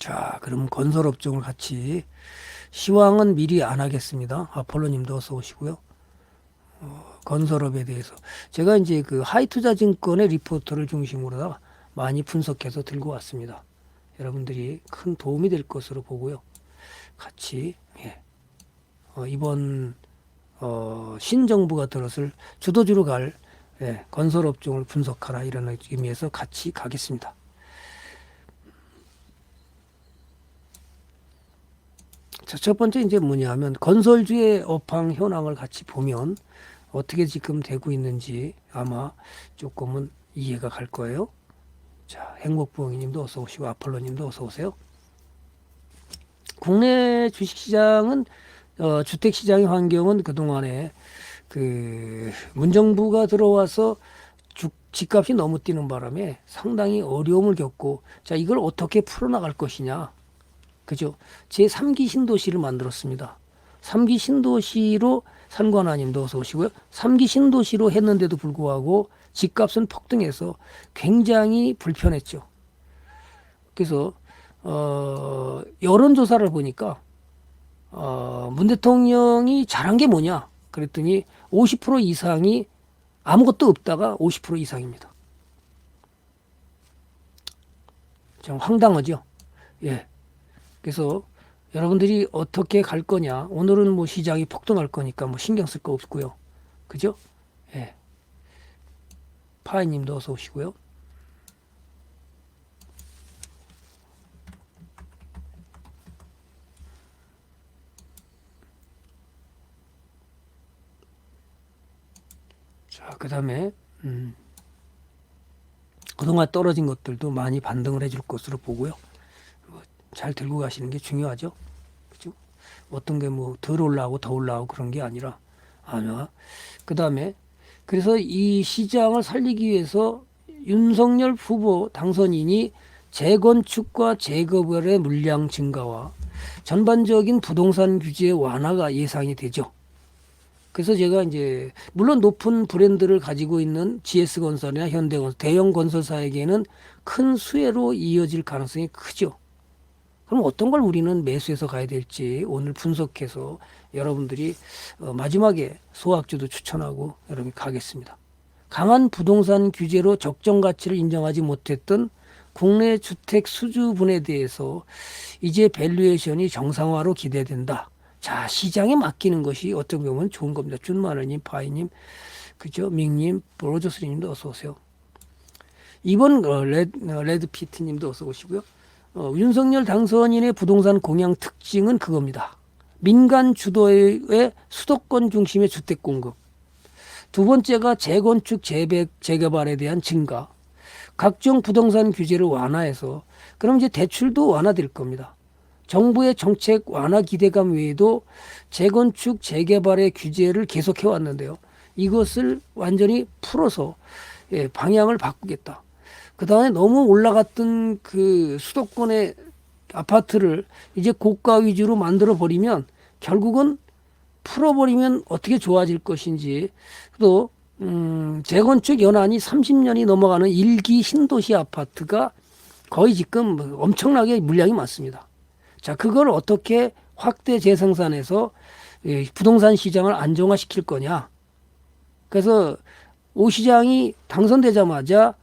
자, 그럼 건설업종을 같이 시황은 미리 안 하겠습니다. 아폴로님도 어서 오시고요. 건설업에 대해서 제가 이제 그 하이투자증권의 리포터를 중심으로 많이 분석해서 들고 왔습니다. 여러분들이 큰 도움이 될 것으로 보고요. 같이 이번 신정부가 들었을 주도주로 갈 건설업종을 분석하라 이런 의미에서 같이 가겠습니다. 자, 첫 번째 이제 뭐냐면 건설주의 업황 현황을 같이 보면 어떻게 지금 되고 있는지 아마 조금은 이해가 갈 거예요. 자, 행복부엉이님도 어서 오시고 아폴로님도 어서 오세요. 국내 주식시장은 주택시장의 환경은 그동안에 그 문정부가 들어와서 집값이 너무 뛰는 바람에 상당히 어려움을 겪고 자 이걸 어떻게 풀어나갈 것이냐. 그죠? 제3기 신도시를 만들었습니다. 3기 신도시로 산관아님도 어서 오시고요. 3기 신도시로 했는데도 불구하고 집값은 폭등해서 굉장히 불편했죠. 그래서 여론조사를 보니까 문 대통령이 잘한 게 뭐냐 그랬더니 50% 이상이 아무것도 없다가 50% 이상입니다. 좀 황당하죠. 예. 그래서 여러분들이 어떻게 갈 거냐. 오늘은 뭐 시장이 폭등할 거니까 뭐 신경 쓸 거 없고요. 그죠? 예. 파이님도 어서 오시고요. 자, 그 다음에 그동안 떨어진 것들도 많이 반등을 해줄 것으로 보고요. 잘 들고 가시는 게 중요하죠. 그죠? 어떤 게 뭐 덜 올라오고 더 올라오고 그런 게 아니라 아마 그 다음에 그래서 이 시장을 살리기 위해서 윤석열 후보 당선인이 재건축과 재개발의 물량 증가와 전반적인 부동산 규제 완화가 예상이 되죠. 그래서 제가 이제 물론 높은 브랜드를 가지고 있는 GS건설이나 현대건설 대형 건설사에게는 큰 수혜로 이어질 가능성이 크죠. 그럼 어떤 걸 우리는 매수해서 가야 될지 오늘 분석해서 여러분들이 마지막에 소학주도 추천하고 여러분 가겠습니다. 강한 부동산 규제로 적정 가치를 인정하지 못했던 국내 주택 수주분에 대해서 이제 밸류에이션이 정상화로 기대된다. 자, 시장에 맡기는 것이 어떻게 보면 좋은 겁니다. 준마르님, 파이님, 그죠? 밍님, 브로저스님도 어서 오세요. 이번 레드피트님도 어서 오시고요. 윤석열 당선인의 부동산 공약 특징은 그겁니다. 민간 주도의 수도권 중심의 주택 공급. 두 번째가 재건축, 재개발에 대한 증가. 각종 부동산 규제를 완화해서 그럼 이제 대출도 완화될 겁니다. 정부의 정책 완화 기대감 외에도 재건축, 재개발의 규제를 계속해 왔는데요. 이것을 완전히 풀어서 방향을 바꾸겠다. 그 다음에 너무 올라갔던 그 수도권의 아파트를 이제 고가 위주로 만들어 버리면 결국은 풀어버리면 어떻게 좋아질 것인지 또 재건축 연한이 30년이 넘어가는 1기 신도시 아파트가 거의 지금 엄청나게 물량이 많습니다. 자, 그걸 어떻게 확대 재생산해서 부동산 시장을 안정화시킬 거냐. 그래서 오 시장이 당선되자마자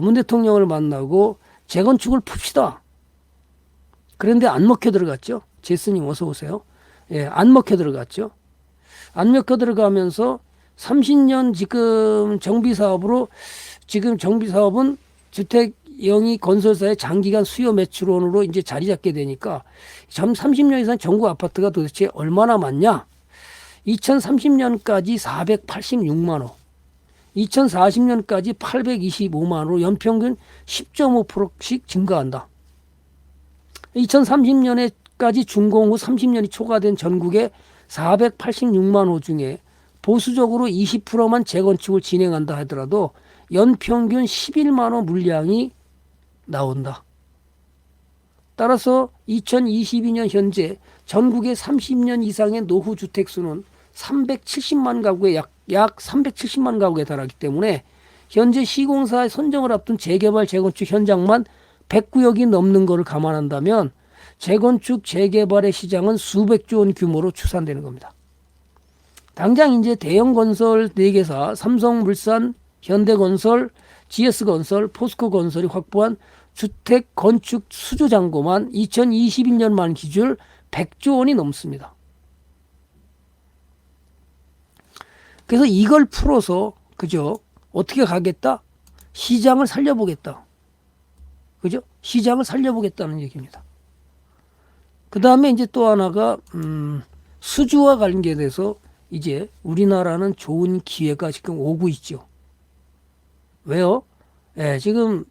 문 대통령을 만나고 재건축을 풉시다. 그런데 안 먹혀 들어갔죠. 제스님 어서 오세요. 예, 안 먹혀 들어갔죠. 안 먹혀 들어가면서 30년 지금 정비사업으로 지금 정비사업은 주택영위 건설사의 장기간 수요 매출원으로 이제 자리 잡게 되니까 30년 이상 전국 아파트가 도대체 얼마나 많냐. 2030년까지 486만 호. 2040년까지 825만으로 연평균 10.5%씩 증가한다. 2030년에까지 준공 후 30년이 초과된 전국에 486만 호 중에 보수적으로 20%만 재건축을 진행한다 하더라도 연평균 11만 호 물량이 나온다. 따라서 2022년 현재 전국의 30년 이상의 노후 주택 수는 370만 가구에 약 370만 가구에 달하기 때문에 현재 시공사의 선정을 앞둔 재개발 재건축 현장만 100구역이 넘는 거를 감안한다면 재건축 재개발의 시장은 수백조 원 규모로 추산되는 겁니다. 당장 이제 대형 건설 4개사 삼성물산, 현대건설, GS건설, 포스코건설이 확보한 주택 건축 수주 잔고만 2021년만 기준 100조 원이 넘습니다. 그래서 이걸 풀어서 그죠? 어떻게 가겠다? 시장을 살려보겠다. 그죠? 시장을 살려보겠다는 얘기입니다. 그 다음에 이제 또 하나가 수주와 관계돼서 이제 우리나라는 좋은 기회가 지금 오고 있죠. 왜요? 예, 지금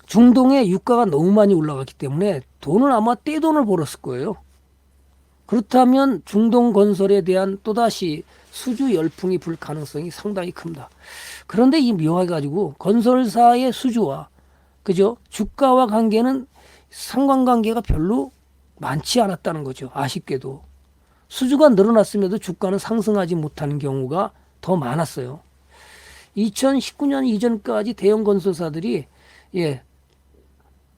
중동의 유가가 너무 많이 올라갔기 때문에 돈을 아마 떼돈을 벌었을 거예요. 그렇다면 중동 건설에 대한 또다시 수주 열풍이 불 가능성이 상당히 큽니다. 그런데 이 묘해가지고 건설사의 수주와 그죠? 주가와 관계는 상관관계가 별로 많지 않았다는 거죠. 아쉽게도. 수주가 늘어났음에도 주가는 상승하지 못하는 경우가 더 많았어요. 2019년 이전까지 대형 건설사들이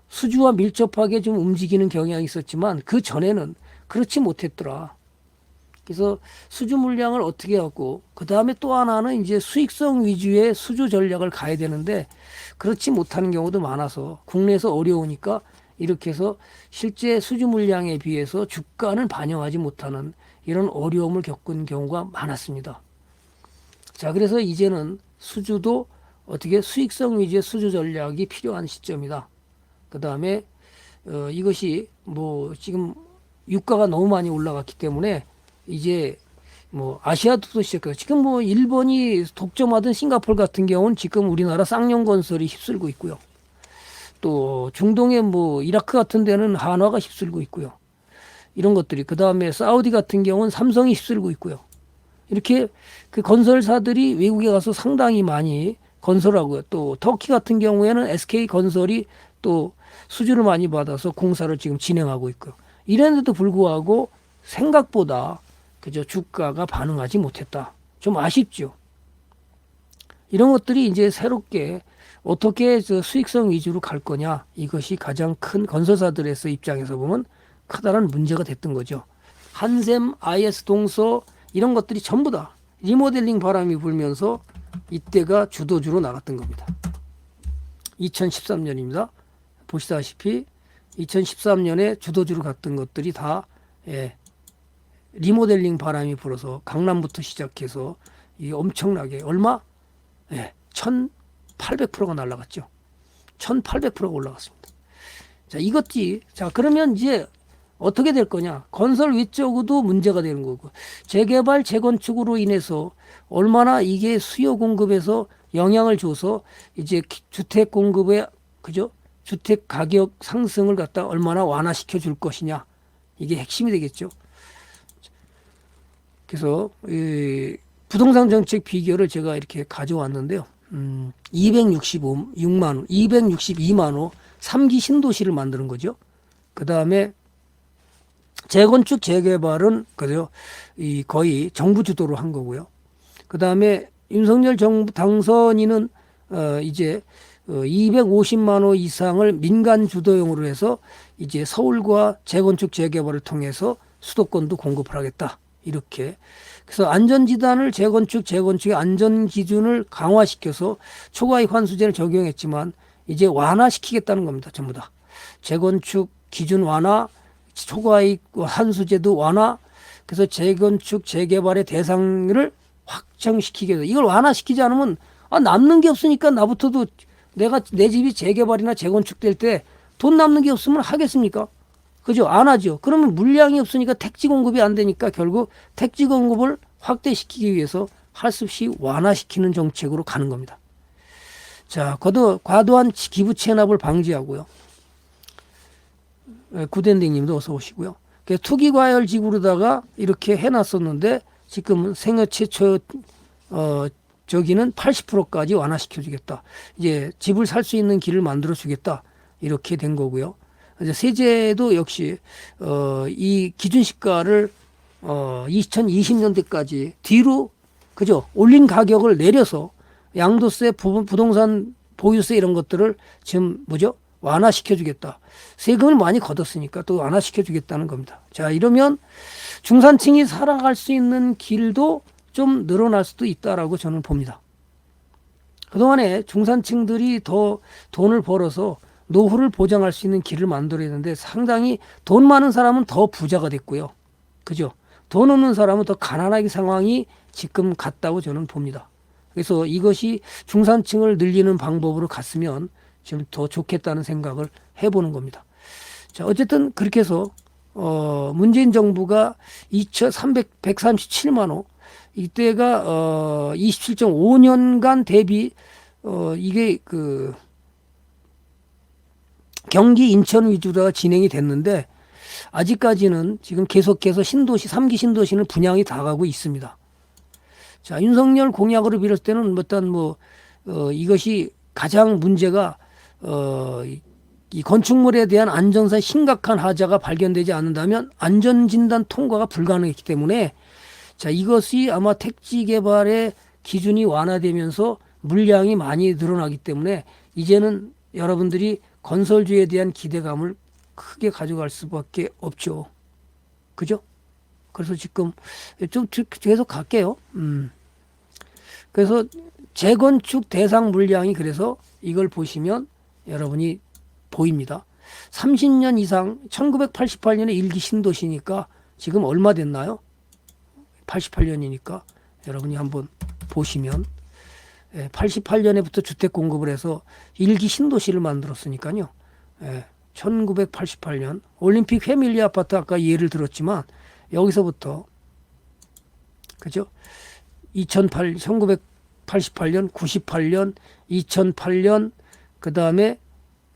수주와 밀접하게 좀 움직이는 경향이 있었지만 그 전에는 그렇지 못했더라. 그래서 수주 물량을 어떻게 하고 그 다음에 또 하나는 이제 수익성 위주의 수주 전략을 가야 되는데 그렇지 못하는 경우도 많아서 국내에서 어려우니까 이렇게 해서 실제 수주 물량에 비해서 주가는 반영하지 못하는 이런 어려움을 겪은 경우가 많았습니다. 자, 그래서 이제는 수주도 어떻게 수익성 위주의 수주 전략이 필요한 시점이다. 그 다음에 이것이 뭐 지금 유가가 너무 많이 올라갔기 때문에 이제 뭐 아시아도 시작해서 지금 뭐 일본이 독점하던 싱가포르 같은 경우는 지금 우리나라 쌍용 건설이 휩쓸고 있고요. 또 중동의 뭐 이라크 같은 데는 한화가 휩쓸고 있고요. 이런 것들이 그 다음에 사우디 같은 경우는 삼성이 휩쓸고 있고요. 이렇게 그 건설사들이 외국에 가서 상당히 많이 건설하고요. 또 터키 같은 경우에는 SK 건설이 또 수주를 많이 받아서 공사를 지금 진행하고 있고요. 이랬는데도 불구하고 생각보다 그저 주가가 반응하지 못했다. 좀 아쉽죠. 이런 것들이 이제 새롭게 어떻게 수익성 위주로 갈 거냐, 이것이 가장 큰 건설사들에서 입장에서 보면 커다란 문제가 됐던 거죠. 한샘, IS 동서 이런 것들이 전부 다 리모델링 바람이 불면서 이때가 주도주로 나갔던 겁니다. 2013년입니다. 보시다시피 2013년에 주도주로 갔던 것들이 다 리모델링 바람이 불어서 강남부터 시작해서 이 엄청나게 얼마? 1800%가 날라갔죠. 1800%가 올라갔습니다. 자, 이것이 자, 그러면 이제 어떻게 될 거냐? 건설 위쪽으로도 문제가 되는 거고, 재개발, 재건축으로 인해서 얼마나 이게 수요 공급에서 영향을 줘서 이제 주택 공급에 그죠? 주택 가격 상승을 갖다 얼마나 완화시켜 줄 것이냐, 이게 핵심이 되겠죠. 그래서 이 부동산 정책 비결을 제가 이렇게 가져왔는데요. 262만 호 3기 신도시를 만드는 거죠. 그 다음에 재건축 재개발은 그죠? 이 거의 정부 주도로 한 거고요. 그 다음에 윤석열 정부 당선인은 이제 250만 호 이상을 민간 주도용으로 해서 이제 서울과 재건축 재개발을 통해서 수도권도 공급을 하겠다. 이렇게. 그래서 안전지단을 재건축의 안전기준을 강화시켜서 초과이익 환수제를 적용했지만 이제 완화시키겠다는 겁니다. 전부 다. 재건축 기준 완화, 초과이익 환수제도 완화, 그래서 재건축 재개발의 대상을 확정시키게 돼. 이걸 완화시키지 않으면 남는 게 없으니까 나부터도 내가 내 집이 재개발이나 재건축될 때 돈 남는 게 없으면 하겠습니까? 그죠? 안 하죠. 그러면 물량이 없으니까 택지 공급이 안 되니까 결국 택지 공급을 확대시키기 위해서 할 수 없이 완화시키는 정책으로 가는 겁니다. 자, 과도한 기부 체납을 방지하고요. 구den딩님도 어서 오시고요. 투기과열 지구로다가 이렇게 해놨었는데 지금은 생애 최초 저기는 80%까지 완화시켜주겠다. 이제 집을 살 수 있는 길을 만들어주겠다. 이렇게 된 거고요. 이제 세제도 역시 이 기준시가를 2020년대까지 뒤로 그죠? 올린 가격을 내려서 양도세, 부동산 보유세 이런 것들을 지금 뭐죠? 완화시켜 주겠다. 세금을 많이 걷었으니까 또 완화시켜 주겠다는 겁니다. 자, 이러면 중산층이 살아갈 수 있는 길도 좀 늘어날 수도 있다라고 저는 봅니다. 그동안에 중산층들이 더 돈을 벌어서 노후를 보장할 수 있는 길을 만들어야 되는데 상당히 돈 많은 사람은 더 부자가 됐고요. 그죠? 돈 없는 사람은 더 가난하게 상황이 지금 갔다고 저는 봅니다. 그래서 이것이 중산층을 늘리는 방법으로 갔으면 좀 더 좋겠다는 생각을 해보는 겁니다. 자, 어쨌든 그렇게 해서 문재인 정부가 137만 호 이때가 27.5년간 대비 이게 그 경기 인천 위주로 진행이 됐는데 아직까지는 지금 계속해서 신도시 3기 신도시는 분양이 다 가고 있습니다. 자, 윤석열 공약으로 비롯 때는 어떤 이것이 가장 문제가 이 건축물에 대한 안전사에 심각한 하자가 발견되지 않는다면 안전진단 통과가 불가능했기 때문에 자, 이것이 아마 택지 개발의 기준이 완화되면서 물량이 많이 늘어나기 때문에 이제는 여러분들이 건설주에 대한 기대감을 크게 가져갈 수밖에 없죠. 그죠? 그래서 지금 좀 계속 갈게요. 그래서 재건축 대상 물량이 그래서 이걸 보시면 여러분이 보입니다. 30년 이상 1988년에 1기 신도시니까 지금 얼마 됐나요? 88년이니까 여러분이 한번 보시면 88년에부터 주택 공급을 해서 1기 신도시를 만들었으니까요. 1988년 올림픽 회밀리 아파트 아까 예를 들었지만 여기서부터 그죠? 1988년, 98년, 2008년 그 다음에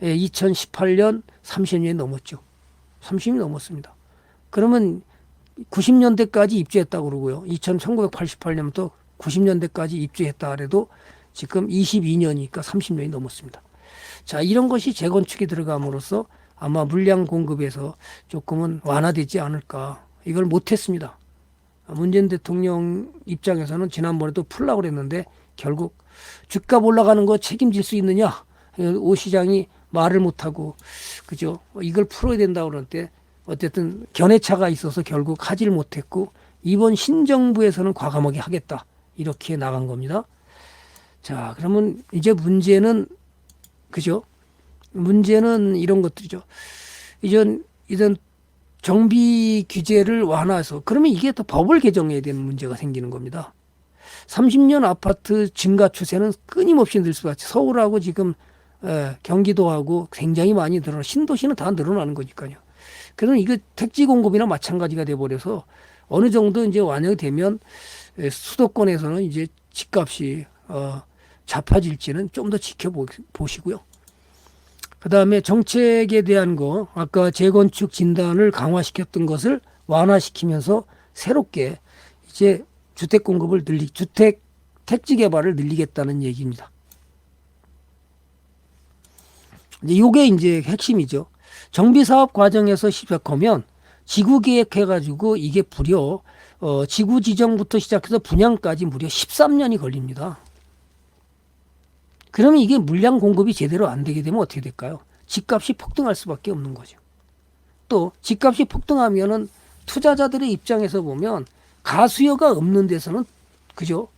2018년 30년이 넘었죠. 30년이 넘었습니다. 그러면 90년대까지 입주했다고 그러고요. 1988년부터 90년대까지 입주했다 그래도 지금 22년이니까 30년이 넘었습니다. 자, 이런 것이 재건축에 들어감으로써 아마 물량 공급에서 조금은 완화되지 않을까. 이걸 못했습니다. 문재인 대통령 입장에서는 지난번에도 풀라고 그랬는데 결국 주가 올라가는 거 책임질 수 있느냐? 오 시장이 말을 못하고 그죠? 이걸 풀어야 된다고 그러는데 어쨌든 견해차가 있어서 결국 하질 못했고 이번 신정부에서는 과감하게 하겠다. 이렇게 나간 겁니다. 자, 그러면 이제 문제는 그죠? 문제는 이런 것들이죠. 이전 정비 규제를 완화해서 그러면 이게 또 법을 개정해야 되는 문제가 생기는 겁니다. 30년 아파트 증가 추세는 끊임없이 늘 수밖에 서울하고 지금 경기도하고 굉장히 많이 늘어나 신도시는 다 늘어나는 거니까요. 그래서 이거 택지 공급이나 마찬가지가 돼버려서 어느 정도 이제 완화가 되면 수도권에서는 이제 집값이 잡아질지는 좀 더 지켜보시고요. 그 다음에 정책에 대한 거 아까 재건축 진단을 강화시켰던 것을 완화시키면서 새롭게 이제 주택 공급을 택지 개발을 늘리겠다는 얘기입니다. 이게 이제 핵심이죠. 정비 사업 과정에서 시작하면 지구 계획해가지고 이게 무려 지구 지정부터 시작해서 분양까지 무려 13년이 걸립니다. 그러면 이게 물량 공급이 제대로 안 되게 되면 어떻게 될까요? 집값이 폭등할 수밖에 없는 거죠. 또 집값이 폭등하면은 투자자들의 입장에서 보면 가수요가 없는 데서는 그죠?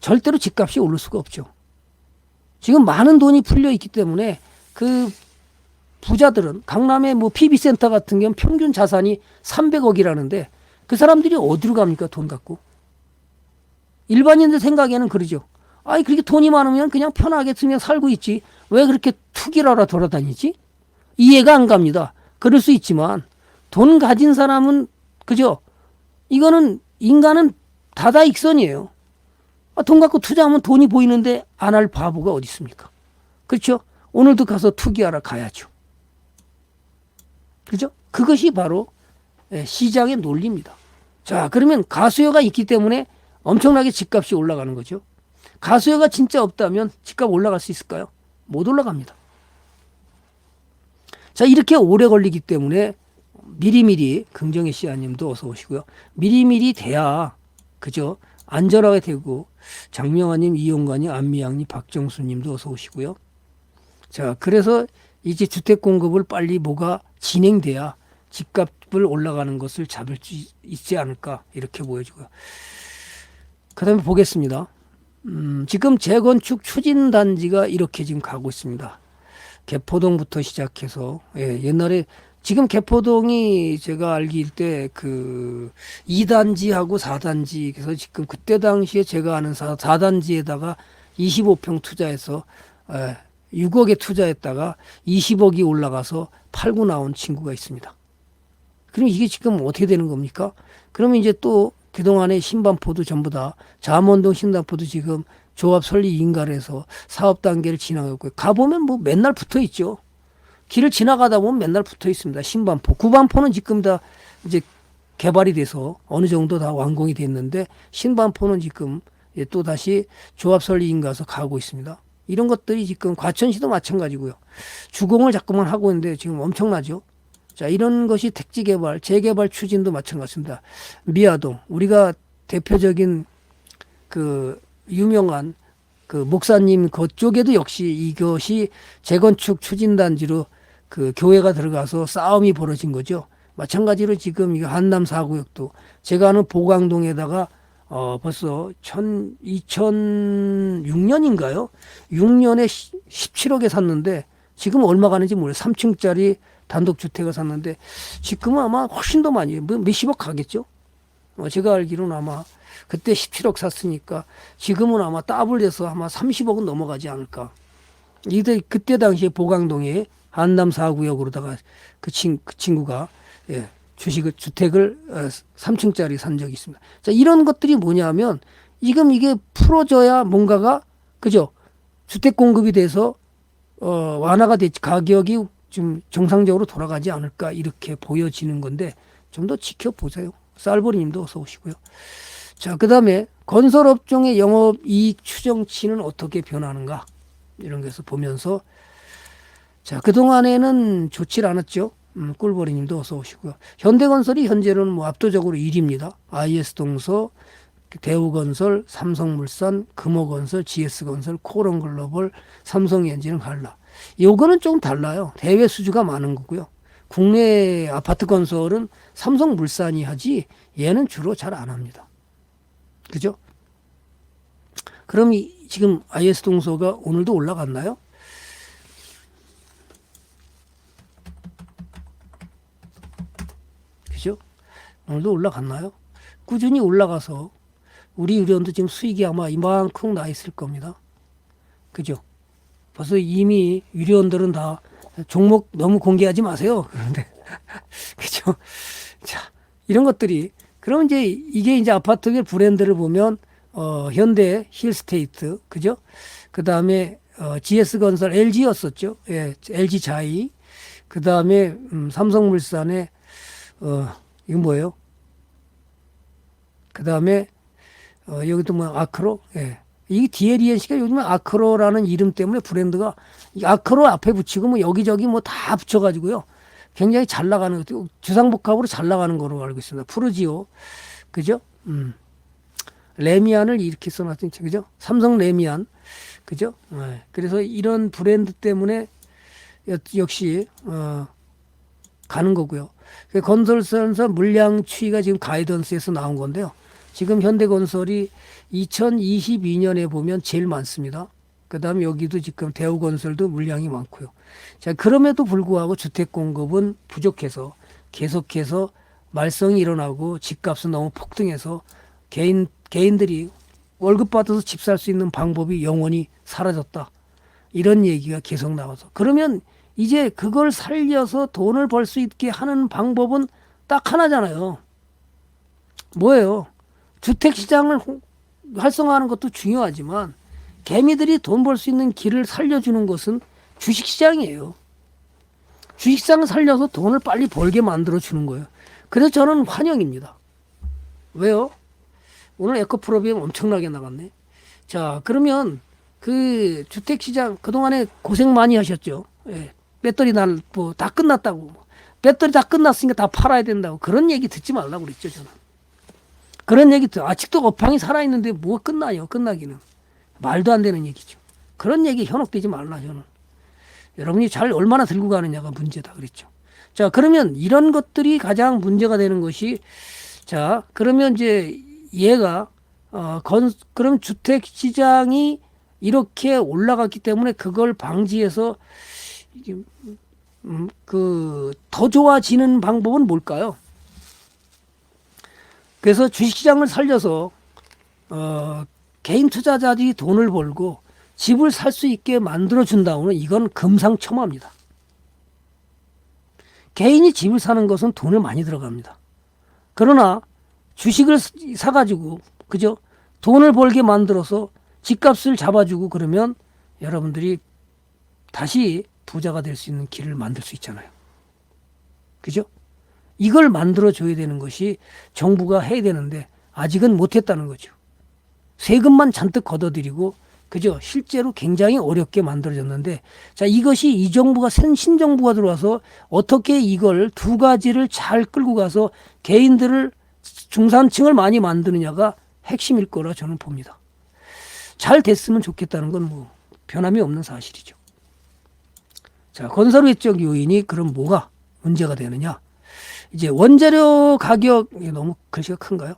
절대로 집값이 오를 수가 없죠. 지금 많은 돈이 풀려 있기 때문에 그 부자들은 강남의 PB센터 같은 경우는 평균 자산이 300억이라는데 그 사람들이 어디로 갑니까? 돈 갖고. 일반인들 생각에는 그러죠. 아이, 그렇게 돈이 많으면 그냥 편하게 그냥 살고 있지. 왜 그렇게 투기를 하러 돌아다니지? 이해가 안 갑니다. 그럴 수 있지만 돈 가진 사람은 그죠? 이거는 인간은 다다익선이에요. 돈 갖고 투자하면 돈이 보이는데 안 할 바보가 어디 있습니까? 그렇죠? 오늘도 가서 투기하러 가야죠. 그죠? 그것이 바로 시장의 논리입니다. 자, 그러면 가수요가 있기 때문에 엄청나게 집값이 올라가는 거죠. 가수요가 진짜 없다면 집값 올라갈 수 있을까요? 못 올라갑니다. 자, 이렇게 오래 걸리기 때문에 미리미리 긍정의 씨아님도 어서 오시고요. 미리미리 돼야 그죠? 안전하게 되고 장명환님, 이용관님, 안미양님, 박정수님도 어서 오시고요. 자, 그래서 이제 주택 공급을 빨리 뭐가 진행돼야 집값을 올라가는 것을 잡을 수 있지 않을까 이렇게 보여지고요. 그다음에 보겠습니다. 지금 재건축 추진단지가 이렇게 지금 가고 있습니다. 개포동부터 시작해서 옛날에 지금 개포동이 제가 알기일 때 그 2단지하고 4단지 그래서 지금 그때 당시에 제가 아는 4단지에다가 25평 투자해서 6억에 투자했다가 20억이 올라가서 팔고 나온 친구가 있습니다. 그럼 이게 지금 어떻게 되는 겁니까? 그러면 이제 또 그동안에 신반포도 전부 다 잠원동 신반포도 지금 조합 설립 인가를 해서 사업 단계를 지나가고 있고요. 가보면 뭐 맨날 붙어 있죠. 길을 지나가다 보면 맨날 붙어 있습니다. 신반포. 구반포는 지금 다 이제 개발이 돼서 어느 정도 다 완공이 됐는데 신반포는 지금 또 다시 조합 설립 인가서 가고 있습니다. 이런 것들이 지금 과천시도 마찬가지고요. 주공을 자꾸만 하고 있는데 지금 엄청나죠. 자, 이런 것이 택지 개발, 재개발 추진도 마찬가지입니다. 미아동, 우리가 대표적인 그 유명한 그 목사님 그쪽에도 역시 이것이 재건축 추진단지로 그 교회가 들어가서 싸움이 벌어진 거죠. 마찬가지로 지금 이 한남 4구역도 제가 아는 보강동에다가 벌써 2006년인가요? 6년에 17억에 샀는데 지금 얼마 가는지 모르겠어요. 3층짜리 단독주택을 샀는데 지금은 아마 훨씬 더 많이 몇십억 가겠죠. 제가 알기로는 아마 그때 17억 샀으니까 지금은 아마 더블해서 아마 30억은 넘어가지 않을까. 이때 그때 당시에 보강동에 한남 4구역으로다가 그 친구가 주택을 3층짜리 산 적이 있습니다. 자, 이런 것들이 뭐냐면 지금 이게 풀어져야 뭔가가 그죠? 주택 공급이 돼서 완화가 됐지 가격이 좀 정상적으로 돌아가지 않을까 이렇게 보여지는 건데 좀 더 지켜보세요. 쌀보리님도 어서 오시고요. 자, 그 다음에 건설업종의 영업이익 추정치는 어떻게 변하는가 이런 것을 보면서 자, 그동안에는 좋질 않았죠. 꿀보리님도 어서 오시고요. 현대건설이 현재는 뭐 압도적으로 1위입니다. IS동서, 대우건설, 삼성물산, 금호건설, GS건설, 코런글로벌, 삼성엔진은 갈라. 요거는 좀 달라요. 대외 수주가 많은 거고요. 국내 아파트 건설은 삼성물산이 하지 얘는 주로 잘 안 합니다. 그죠? 그럼 지금 IS동서가 오늘도 올라갔나요? 그죠? 오늘도 올라갔나요? 꾸준히 올라가서 우리 의료원도 지금 수익이 아마 이만큼 나 있을 겁니다. 그죠? 벌써 이미 의료원들은 다 종목 너무 공개하지 마세요. 그런데 그죠? 자, 이런 것들이 그럼 이제 이게 이제 아파트의 브랜드를 보면 현대 힐스테이트 그죠? 그 다음에 GS건설 LG였었죠. 예, LG 자이. 그 다음에 삼성물산의 이건 뭐예요? 그 다음에 여기도 뭐 아크로. 예. 이 DLENC가 요즘에 아크로라는 이름 때문에 브랜드가 아크로 앞에 붙이고 뭐 여기저기 뭐 다 붙여가지고요. 굉장히 잘 나가는 주상복합으로 잘 나가는 거로 알고 있습니다. 푸르지오, 그죠? 레미안을 이렇게 써놨더니 그죠? 삼성 레미안, 그죠? 네. 그래서 이런 브랜드 때문에 역시 가는 거고요. 건설사에서 물량 추이가 지금 가이던스에서 나온 건데요. 지금 현대건설이 2022년에 보면 제일 많습니다. 그 다음에 여기도 지금 대우건설도 물량이 많고요. 자, 그럼에도 불구하고 주택 공급은 부족해서 계속해서 말썽이 일어나고 집값은 너무 폭등해서 개인들이 월급 받아서 집 살 수 있는 방법이 영원히 사라졌다. 이런 얘기가 계속 나와서. 그러면 이제 그걸 살려서 돈을 벌 수 있게 하는 방법은 딱 하나잖아요. 뭐예요? 주택시장을 활성화하는 것도 중요하지만 개미들이 돈 벌 수 있는 길을 살려주는 것은 주식시장이에요. 주식시장을 살려서 돈을 빨리 벌게 만들어주는 거예요. 그래서 저는 환영입니다. 왜요? 오늘 에코프로비엠 엄청나게 나갔네. 자, 그러면 그 주택시장 그동안에 고생 많이 하셨죠. 예. 배터리 뭐 다 끝났다고. 배터리 다 끝났으니까 다 팔아야 된다고. 그런 얘기 듣지 말라고 그랬죠, 저는. 그런 얘기도 아직도 업황이 살아있는데 뭐가 끝나요? 끝나기는. 말도 안 되는 얘기죠. 그런 얘기 현혹되지 말라 저는. 여러분이 잘 얼마나 들고 가느냐가 문제다 그랬죠. 자, 그러면 이런 것들이 가장 문제가 되는 것이, 자, 그러면 이제 얘가 그럼 주택 시장이 이렇게 올라갔기 때문에 그걸 방지해서 더 좋아지는 방법은 뭘까요? 그래서 주식시장을 살려서 개인 투자자들이 돈을 벌고 집을 살 수 있게 만들어 준다고는 이건 금상첨화입니다. 개인이 집을 사는 것은 돈을 많이 들어갑니다. 그러나 주식을 사가지고 그죠? 돈을 벌게 만들어서 집값을 잡아주고 그러면 여러분들이 다시 부자가 될 수 있는 길을 만들 수 있잖아요. 그죠? 이걸 만들어줘야 되는 것이 정부가 해야 되는데 아직은 못했다는 거죠. 세금만 잔뜩 걷어들이고 그죠? 실제로 굉장히 어렵게 만들어졌는데, 자, 이것이 이 정부가 신정부가 들어와서 어떻게 이걸 두 가지를 잘 끌고 가서 개인들을 중산층을 많이 만드느냐가 핵심일 거라 저는 봅니다. 잘 됐으면 좋겠다는 건 뭐 변함이 없는 사실이죠. 자, 건설 외적 요인이 그럼 뭐가 문제가 되느냐? 이제 원재료 가격이 너무 글씨가 큰가요?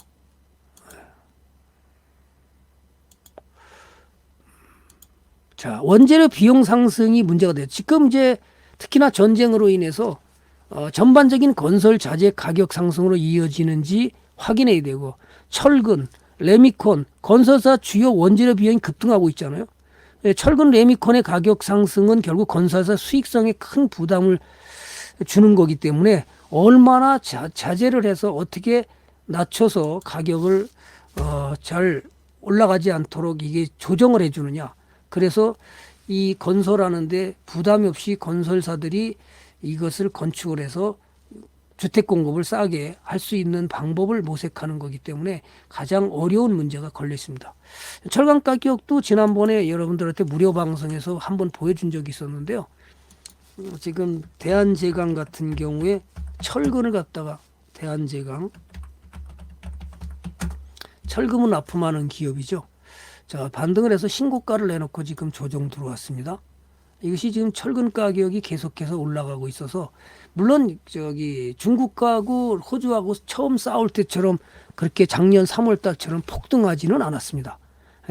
자, 원재료 비용 상승이 문제가 돼요. 지금 이제 특히나 전쟁으로 인해서 전반적인 건설 자재 가격 상승으로 이어지는지 확인해야 되고, 철근, 레미콘, 건설사 주요 원재료 비용이 급등하고 있잖아요. 철근, 레미콘의 가격 상승은 결국 건설사 수익성에 큰 부담을 주는 거기 때문에 얼마나 자제를 해서 어떻게 낮춰서 가격을 잘 올라가지 않도록 이게 조정을 해주느냐. 그래서 이 건설하는데 부담이 없이 건설사들이 이것을 건축을 해서 주택 공급을 싸게 할 수 있는 방법을 모색하는 거기 때문에 가장 어려운 문제가 걸려 있습니다. 철강 가격도 지난번에 여러분들한테 무료 방송에서 한번 보여준 적이 있었는데요. 지금 대한제강 같은 경우에 철근을 갖다가 대한제강, 철금은 납품하는 기업이죠. 자, 반등을 해서 신고가를 내놓고 지금 조정 들어왔습니다. 이것이 지금 철근 가격이 계속해서 올라가고 있어서, 물론 저기 중국하고 호주하고 처음 싸울 때처럼 그렇게 작년 3월 달처럼 폭등하지는 않았습니다.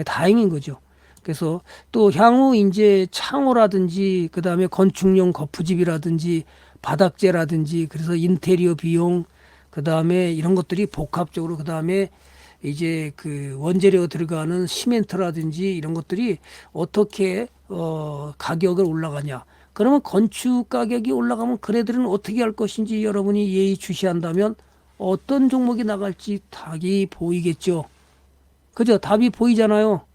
다행인 거죠. 그래서 또 향후 이제 창호라든지 그다음에 건축용 거푸집이라든지 바닥재라든지, 그래서 인테리어 비용, 그다음에 이런 것들이 복합적으로, 그다음에 이제 그 원재료 들어가는 시멘트라든지 이런 것들이 어떻게 가격을 올라가냐. 그러면 건축 가격이 올라가면 그네들은 어떻게 할 것인지 여러분이 예의주시한다면 어떤 종목이 나갈지 답이 보이겠죠. 그죠? 답이 보이잖아요.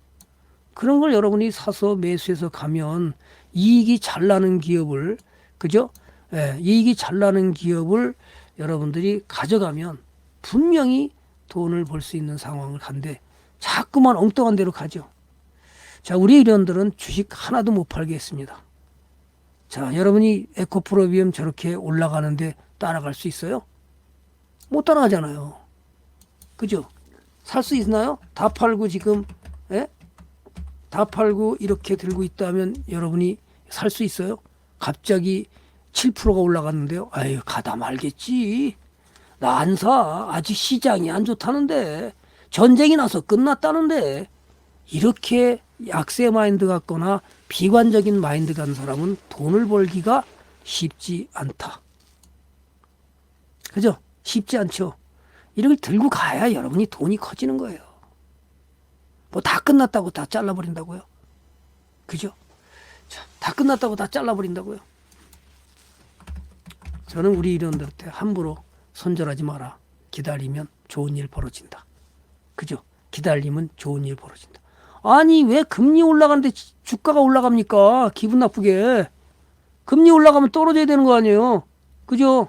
그런 걸 여러분이 사서 매수해서 가면 이익이 잘 나는 기업을, 그죠? 예, 이익이 잘 나는 기업을 여러분들이 가져가면 분명히 돈을 벌 수 있는 상황을 간데 자꾸만 엉뚱한 데로 가죠. 자, 우리 이런들은 주식 하나도 못 팔게 했습니다. 자, 여러분이 에코프로비움 저렇게 올라가는데 따라갈 수 있어요? 못 따라가잖아요. 그죠? 살 수 있나요? 다 팔고 지금, 예? 다 팔고 이렇게 들고 있다면 여러분이 살 수 있어요? 갑자기 7%가 올라갔는데요. 아유, 가다 말겠지. 나 안 사. 아직 시장이 안 좋다는데. 전쟁이 나서 끝났다는데. 이렇게 약세 마인드 같거나 비관적인 마인드 간 사람은 돈을 벌기가 쉽지 않다. 그죠? 쉽지 않죠. 이걸 들고 가야 여러분이 돈이 커지는 거예요. 뭐 다 끝났다고 다 잘라버린다고요? 그죠? 자, 다 끝났다고 다 잘라버린다고요? 저는 우리 이런들한테 함부로 손절하지 마라. 기다리면 좋은 일 벌어진다. 그죠? 기다리면 좋은 일 벌어진다. 아니, 왜 금리 올라가는데 주가가 올라갑니까? 기분 나쁘게. 금리 올라가면 떨어져야 되는 거 아니에요? 그죠?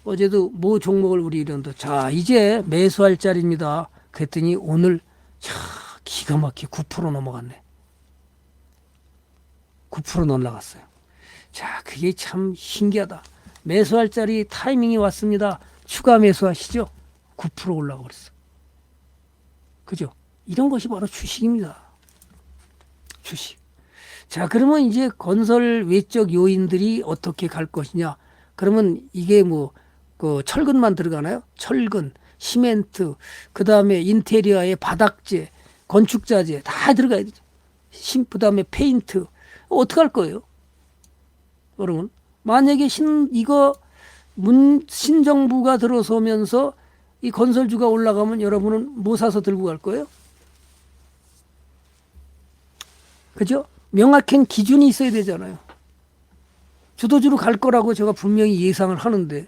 어제도 뭐 종목을 우리 이런들, 자, 이제 매수할 자리입니다. 그랬더니 오늘 차, 기가 막히게 9% 넘어갔네. 9% 올라갔어요. 자, 그게 참 신기하다. 매수할 자리 타이밍이 왔습니다. 추가 매수하시죠? 9% 올라가 버렸어. 그죠? 이런 것이 바로 주식입니다. 주식. 자, 그러면 이제 건설 외적 요인들이 어떻게 갈 것이냐? 그러면 이게 뭐, 그 철근만 들어가나요? 철근, 시멘트, 그 다음에 인테리어의 바닥재, 건축자재 다 들어가야 되죠. 그 다음에 페인트. 어떻게 할 거예요? 여러분, 만약에 신정부가 들어서면서 이 건설주가 올라가면 여러분은 뭐 사서 들고 갈 거예요? 그죠? 명확한 기준이 있어야 되잖아요. 주도주로 갈 거라고 제가 분명히 예상을 하는데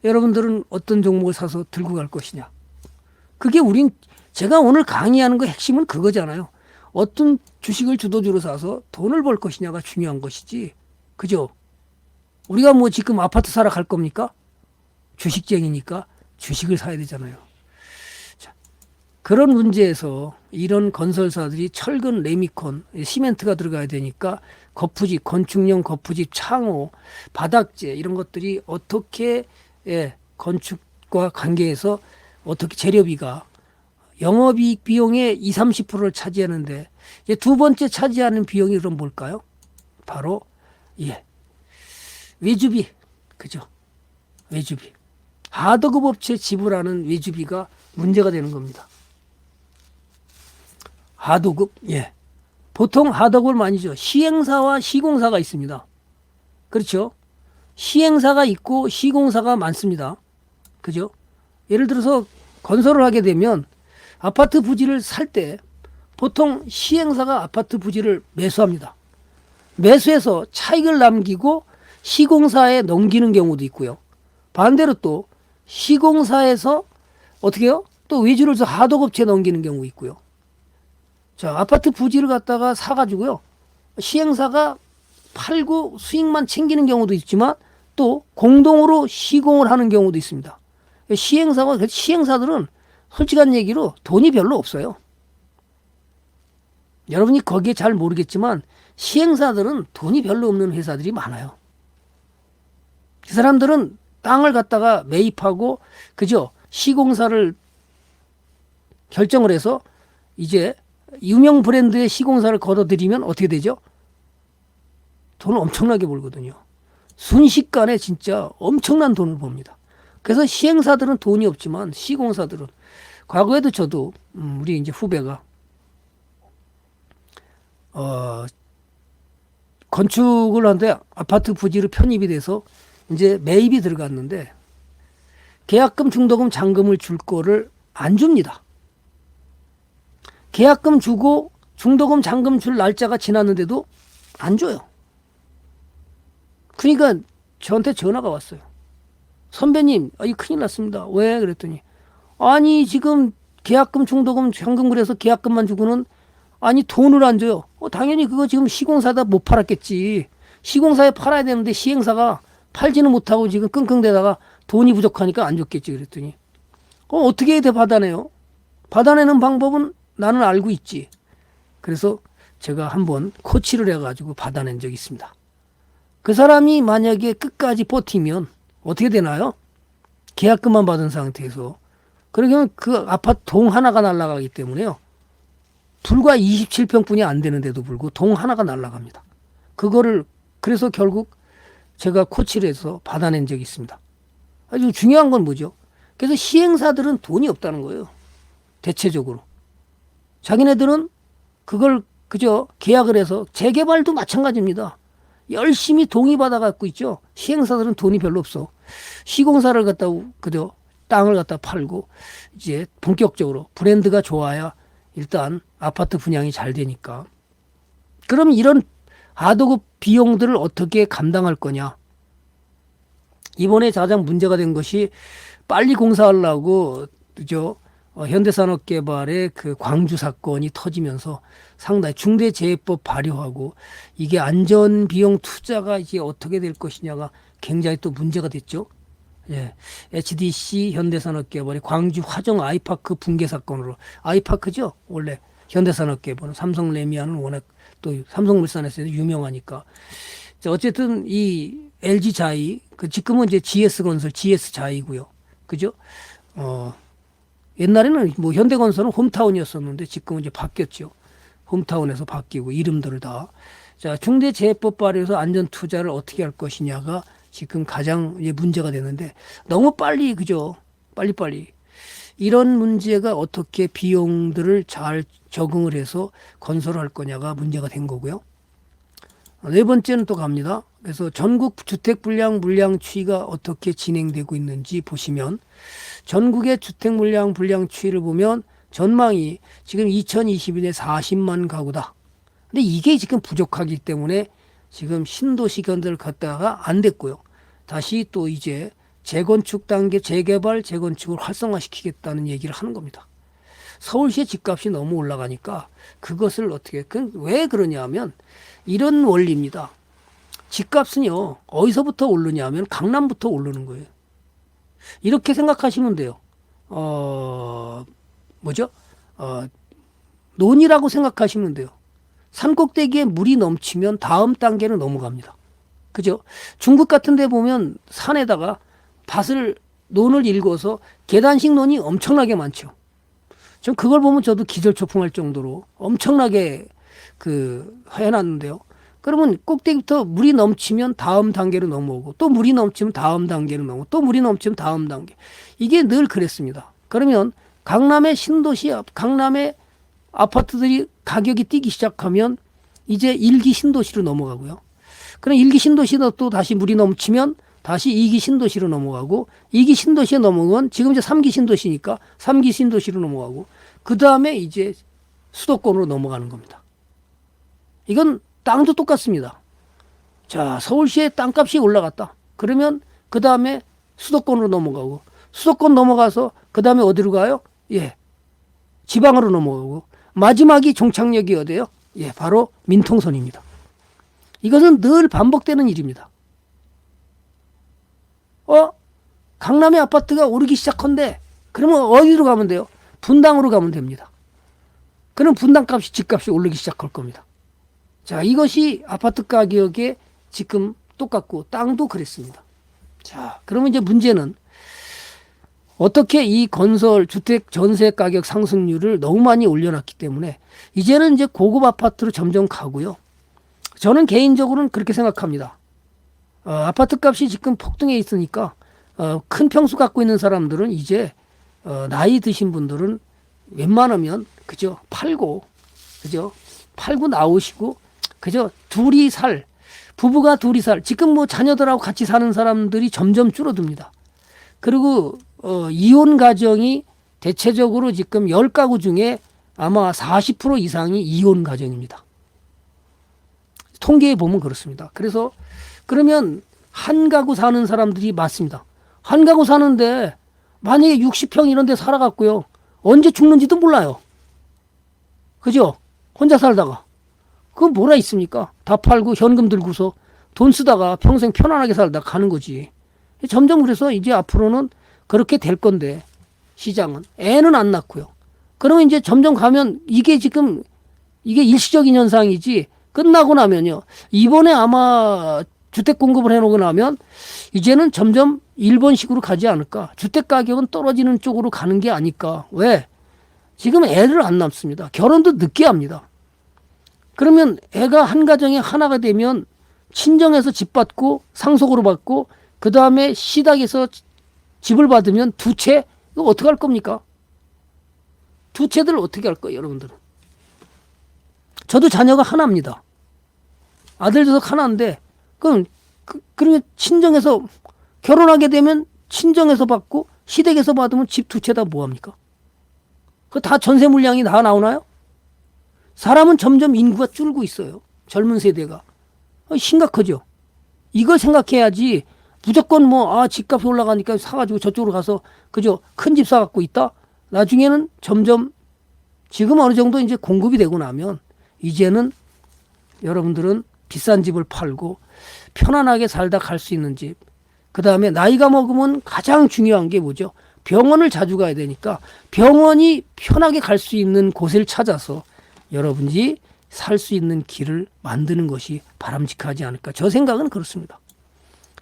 여러분들은 어떤 종목을 사서 들고 갈 것이냐. 그게 제가 오늘 강의하는 거 핵심은 그거잖아요. 어떤 주식을 주도주로 사서 돈을 벌 것이냐가 중요한 것이지. 그죠? 우리가 뭐 지금 아파트 사러 갈 겁니까? 주식쟁이니까 주식을 사야 되잖아요. 자, 그런 문제에서 이런 건설사들이 철근, 레미콘, 시멘트가 들어가야 되니까 거푸집, 건축용 거푸집, 창호, 바닥재 이런 것들이 어떻게 건축과 관계해서 어떻게 재료비가 영업이익 비용의 20, 30%를 차지하는데 이제 두 번째 차지하는 비용이 그럼 뭘까요? 바로 외주비. 그죠? 외주비. 하도급 업체 지불하는 외주비가 문제가 되는 겁니다. 하도급. 보통 하도급을 많이 줘. 시행사와 시공사가 있습니다. 그렇죠? 시행사가 있고 시공사가 많습니다. 그죠? 예를 들어서 건설을 하게 되면 아파트 부지를 살 때 보통 시행사가 아파트 부지를 매수합니다. 매수해서 차익을 남기고 시공사에 넘기는 경우도 있고요. 반대로 또 시공사에서 어떻게 해요? 또 외주를 서 하도급체에 넘기는 경우 있고요. 자, 아파트 부지를 갖다가 사가지고요. 시행사가 팔고 수익만 챙기는 경우도 있지만 또 공동으로 시공을 하는 경우도 있습니다. 시행사들은 솔직한 얘기로 돈이 별로 없어요. 여러분이 거기에 잘 모르겠지만 시행사들은 돈이 별로 없는 회사들이 많아요. 그 사람들은 땅을 갖다가 매입하고 그죠? 시공사를 결정을 해서 이제 유명 브랜드의 시공사를 걸어들이면 어떻게 되죠? 돈을 엄청나게 벌거든요. 순식간에 진짜 엄청난 돈을 법니다. 그래서 시행사들은 돈이 없지만 시공사들은 과거에도 저도 우리 이제 후배가 건축을 하는데 아파트 부지로 편입이 돼서 이제 매입이 들어갔는데 계약금, 중도금, 잔금을 줄 거를 안 줍니다. 계약금 주고 중도금, 잔금 줄 날짜가 지났는데도 안 줘요. 그러니까 저한테 전화가 왔어요. 선배님, 이거 큰일 났습니다. 왜? 그랬더니 아니 지금 계약금, 중도금, 잔금 그래서 계약금만 주고는 아니 돈을 안 줘요. 당연히 그거 지금 시공사다 못 팔았겠지. 시공사에 팔아야 되는데 시행사가 팔지는 못하고 지금 끙끙대다가 돈이 부족하니까 안 줬겠지. 그랬더니 어떻게 해야 돼? 받아내요. 받아내는 방법은 나는 알고 있지. 그래서 제가 한번 코치를 해가지고 받아낸 적이 있습니다. 그 사람이 만약에 끝까지 버티면 어떻게 되나요? 계약금만 받은 상태에서 그러면 그 아파트 동 하나가 날아가기 때문에요. 불과 27평뿐이 안 되는데도 불구하고 동 하나가 날아갑니다. 그거를 그래서 결국 제가 코치를 해서 받아낸 적이 있습니다. 아주 중요한 건 뭐죠? 그래서 시행사들은 돈이 없다는 거예요. 대체적으로. 자기네들은 그걸 그저 계약을 해서 재개발도 마찬가지입니다. 열심히 동의받아 갖고 있죠. 시행사들은 돈이 별로 없어. 시공사를 갖다 그저 땅을 갖다 팔고 이제 본격적으로 브랜드가 좋아야 일단 아파트 분양이 잘 되니까. 그럼 이런 하도급 비용들을 어떻게 감당할 거냐? 이번에 가장 문제가 된 것이 빨리 공사하려고 그죠? 현대산업개발의 그 광주 사건이 터지면서 상당히 중대재해법 발효하고 이게 안전비용 투자가 이제 어떻게 될 것이냐가 굉장히 또 문제가 됐죠. HDC 현대산업개발의 광주 화정 아이파크 붕괴 사건으로 아이파크죠. 원래 현대산업개발은 삼성레미안은 워낙 또 삼성물산에서 유명하니까. 어쨌든 이 LG자이 지금은 이제 GS건설, GS자이고요. 그죠? 옛날에는 뭐 현대건설은 홈타운이었었는데 지금은 이제 바뀌었죠. 홈타운에서 바뀌고 이름들을 다. 자, 중대재해법 발의에서 안전투자를 어떻게 할 것이냐가 지금 가장 이제 문제가 되는데 너무 빨리 그죠? 빨리빨리. 이런 문제가 어떻게 비용들을 잘 적응을 해서 건설할 거냐가 문제가 된 거고요. 네 번째는 또 갑니다. 그래서 전국 주택 분량 물량 추이가 어떻게 진행되고 있는지 보시면 전국의 주택 물량 분량 추이를 보면 전망이 지금 2022년 40만 가구다. 근데 이게 지금 부족하기 때문에 지금 신도시 건설 갔다가 안 됐고요. 다시 또 이제 재건축 단계 재개발 재건축을 활성화시키겠다는 얘기를 하는 겁니다. 서울시의 집값이 너무 올라가니까 그것을 어떻게 왜 그러냐 하면 이런 원리입니다. 집값은요 어디서부터 오르냐 하면 강남부터 오르는 거예요. 이렇게 생각하시면 돼요. 뭐죠? 논이라고 생각하시면 돼요. 산꼭대기에 물이 넘치면 다음 단계로 넘어갑니다. 그죠? 중국 같은 데 보면 산에다가 논을 일궈서 계단식 논이 엄청나게 많죠. 전 그걸 보면 저도 기절초풍할 정도로 엄청나게 해놨는데요. 그러면 꼭대기부터 물이 넘치면 다음 단계로 넘어오고 또 물이 넘치면 다음 단계로 넘어오고 또 물이 넘치면 다음 단계. 이게 늘 그랬습니다. 그러면 강남의 신도시 강남의 아파트들이 가격이 뛰기 시작하면 이제 1기 신도시로 넘어가고요. 그럼 1기 신도시도 또 다시 물이 넘치면 다시 2기 신도시로 넘어가고 2기 신도시에 넘어가면 지금 이제 3기 신도시니까 3기 신도시로 넘어가고 그 다음에 이제 수도권으로 넘어가는 겁니다. 이건 땅도 똑같습니다. 자, 서울시의 땅값이 올라갔다. 그러면 그 다음에 수도권으로 넘어가고 수도권 넘어가서 그 다음에 어디로 가요? 예, 지방으로 넘어가고 마지막이 종착역이 어디예요? 예, 바로 민통선입니다. 이것은 늘 반복되는 일입니다. 강남의 아파트가 오르기 시작한데 그러면 어디로 가면 돼요? 분당으로 가면 됩니다. 그럼 분당값이 집값이 오르기 시작할 겁니다. 자, 이것이 아파트 가격에 지금 똑같고 땅도 그랬습니다. 자, 그러면 이제 문제는 어떻게 이 건설 주택 전세 가격 상승률을 너무 많이 올려놨기 때문에 이제는 이제 고급 아파트로 점점 가고요. 저는 개인적으로는 그렇게 생각합니다. 아파트 값이 지금 폭등해 있으니까 큰 평수 갖고 있는 사람들은 이제 나이 드신 분들은 웬만하면 그죠 팔고 나오시고 그죠 부부가 둘이 살 지금 뭐 자녀들하고 같이 사는 사람들이 점점 줄어듭니다. 그리고 이혼 가정이 대체적으로 지금 10가구 중에 아마 40% 이상이 이혼 가정입니다. 통계에 보면 그렇습니다. 그래서 그러면 한 가구 사는 사람들이 많습니다. 한 가구 사는데 만약에 60평 이런 데 살아갔고요. 언제 죽는지도 몰라요. 그죠? 혼자 살다가. 그거 뭐라 있습니까? 다 팔고 현금 들고서 돈 쓰다가 평생 편안하게 살다 가는 거지. 점점 그래서 이제 앞으로는 그렇게 될 건데 시장은 애는 안 낳고요. 그러면 이제 점점 가면 이게 일시적인 현상이지 끝나고 나면요. 이번에 아마 주택 공급을 해놓고 나면 이제는 점점 일본식으로 가지 않을까. 주택 가격은 떨어지는 쪽으로 가는 게 아닐까. 왜? 지금 애를 안 낳습니다. 결혼도 늦게 합니다. 그러면 애가 한 가정에 하나가 되면 친정에서 집 받고 상속으로 받고 그 다음에 시댁에서 집을 받으면 두 채? 이거 어떻게 할 겁니까? 두 채들 어떻게 할 거예요, 여러분들은? 저도 자녀가 하나입니다. 아들 녀석 하나인데, 그러면 친정에서 결혼하게 되면 친정에서 받고 시댁에서 받으면 집 두 채 다 뭐합니까? 그거 다 전세 물량이 다 나오나요? 사람은 점점 인구가 줄고 있어요. 젊은 세대가. 심각하죠. 이걸 생각해야지 무조건 집값이 올라가니까 사가지고 저쪽으로 가서 그저 큰 집 사갖고 있다? 나중에는 점점 지금 어느 정도 이제 공급이 되고 나면 이제는 여러분들은 비싼 집을 팔고 편안하게 살다 갈 수 있는 집. 그 다음에 나이가 먹으면 가장 중요한 게 뭐죠? 병원을 자주 가야 되니까 병원이 편하게 갈 수 있는 곳을 찾아서 여러분이 살 수 있는 길을 만드는 것이 바람직하지 않을까. 저 생각은 그렇습니다.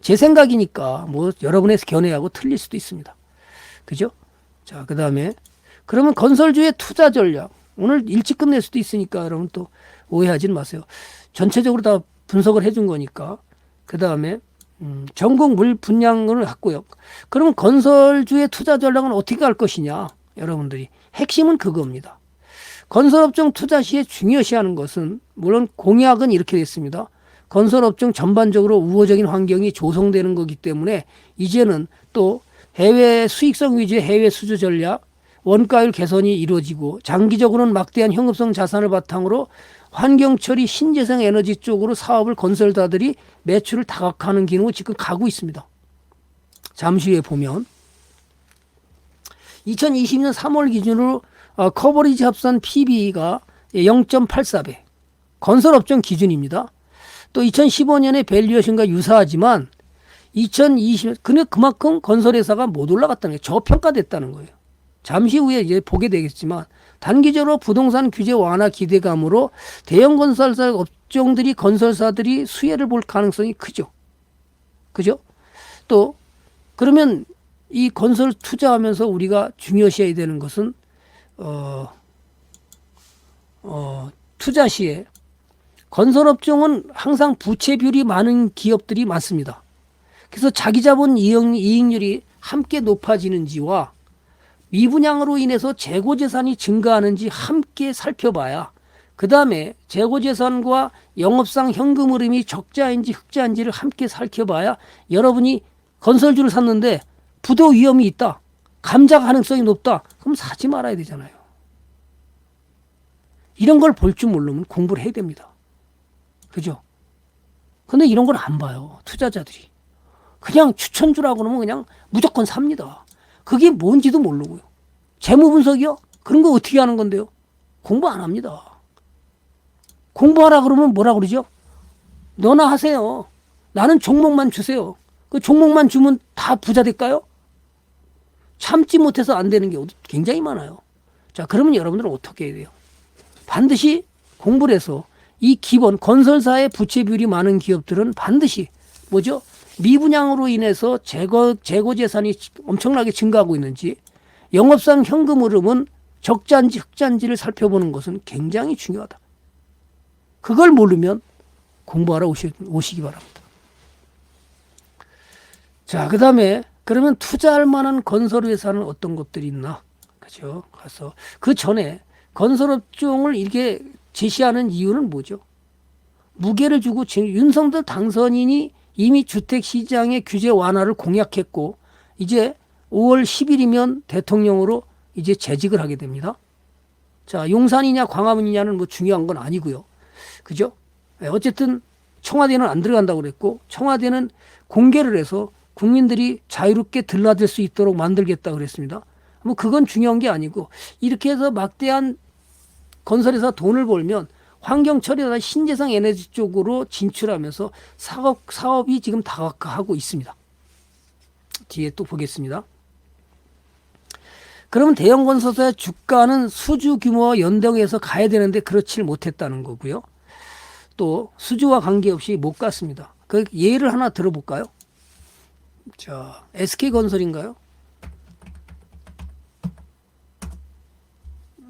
제 생각이니까 여러분의 견해하고 틀릴 수도 있습니다. 그죠? 자, 그 다음에 그러면 건설주의 투자 전략. 오늘 일찍 끝낼 수도 있으니까 여러분 또 오해하지는 마세요. 전체적으로 다 분석을 해준 거니까. 그 다음에 전국 물 분양을 했고요. 그러면 건설주의 투자 전략은 어떻게 할 것이냐. 여러분들이 핵심은 그겁니다. 건설업종 투자 시에 중요시하는 것은 물론 공약은 이렇게 됐습니다. 건설업종 전반적으로 우호적인 환경이 조성되는 거기 때문에 이제는 또 해외 수익성 위주의 해외 수주 전략, 원가율 개선이 이루어지고 장기적으로는 막대한 현금성 자산을 바탕으로 환경 처리 신재생 에너지 쪽으로 사업을 건설사들이 매출을 다각화하는 기능을 지금 가고 있습니다. 잠시 후에 보면 2020년 3월 기준으로 커버리지 합산 PB가 0.84배 건설업종 기준입니다. 또 2015년의 밸류에이션과 유사하지만 2020년 그만큼 건설회사가 못 올라갔다는 거예요. 저평가됐다는 거예요. 잠시 후에 이제 보게 되겠지만 단기적으로 부동산 규제 완화 기대감으로 대형 건설사 업종들이 건설사들이 수혜를 볼 가능성이 크죠. 그죠? 또 그러면 이 건설 투자하면서 우리가 중요시해야 되는 것은 투자 시에 건설업종은 항상 부채 비율이 많은 기업들이 많습니다. 그래서 자기 자본 이익률이 함께 높아지는지와 미분양으로 인해서 재고재산이 증가하는지 함께 살펴봐야 그 다음에 재고재산과 영업상 현금 흐름이 적자인지 흑자인지를 함께 살펴봐야 여러분이 건설주를 샀는데 부도 위험이 있다. 감자 가능성이 높다. 그럼 사지 말아야 되잖아요. 이런 걸 볼 줄 모르면 공부를 해야 됩니다. 그죠? 근데 이런 걸 안 봐요. 투자자들이. 그냥 추천주라고 그러면 그냥 무조건 삽니다. 그게 뭔지도 모르고요. 재무 분석이요? 그런 거 어떻게 하는 건데요? 공부 안 합니다. 공부하라 그러면 뭐라 그러죠? 너나 하세요. 나는 종목만 주세요. 그 종목만 주면 다 부자 될까요? 참지 못해서 안 되는 게 굉장히 많아요. 자, 그러면 여러분들은 어떻게 해야 돼요? 반드시 공부를 해서 이 기본 건설사의 부채 비율이 많은 기업들은 반드시 뭐죠? 미분양으로 인해서 재고 재산이 엄청나게 증가하고 있는지 영업상 현금 흐름은 적자인지 흑자인지를 살펴보는 것은 굉장히 중요하다. 그걸 모르면 공부하러 오시기 바랍니다. 자, 그 다음에 그러면 투자할 만한 건설회사는 어떤 것들이 있나? 그죠? 가서 그 전에 건설업종을 이렇게 제시하는 이유는 뭐죠? 무게를 주고 윤석열 당선인이 이미 주택시장의 규제 완화를 공약했고 이제 5월 10일이면 대통령으로 이제 재직을 하게 됩니다. 자, 용산이냐 광화문이냐는 뭐 중요한 건 아니고요. 그죠? 어쨌든 청와대는 안 들어간다고 그랬고 청와대는 공개를 해서 국민들이 자유롭게 들라들 수 있도록 만들겠다고 그랬습니다. 뭐 그건 중요한 게 아니고 이렇게 해서 막대한 건설에서 돈을 벌면 환경 처리나 신재생 에너지 쪽으로 진출하면서 사업이 지금 다각화하고 있습니다. 뒤에 또 보겠습니다. 그러면 대형 건설사의 주가는 수주 규모와 연동해서 가야 되는데 그렇지 못했다는 거고요. 또 수주와 관계없이 못 갔습니다. 그 예를 하나 들어볼까요? 자, SK건설인가요?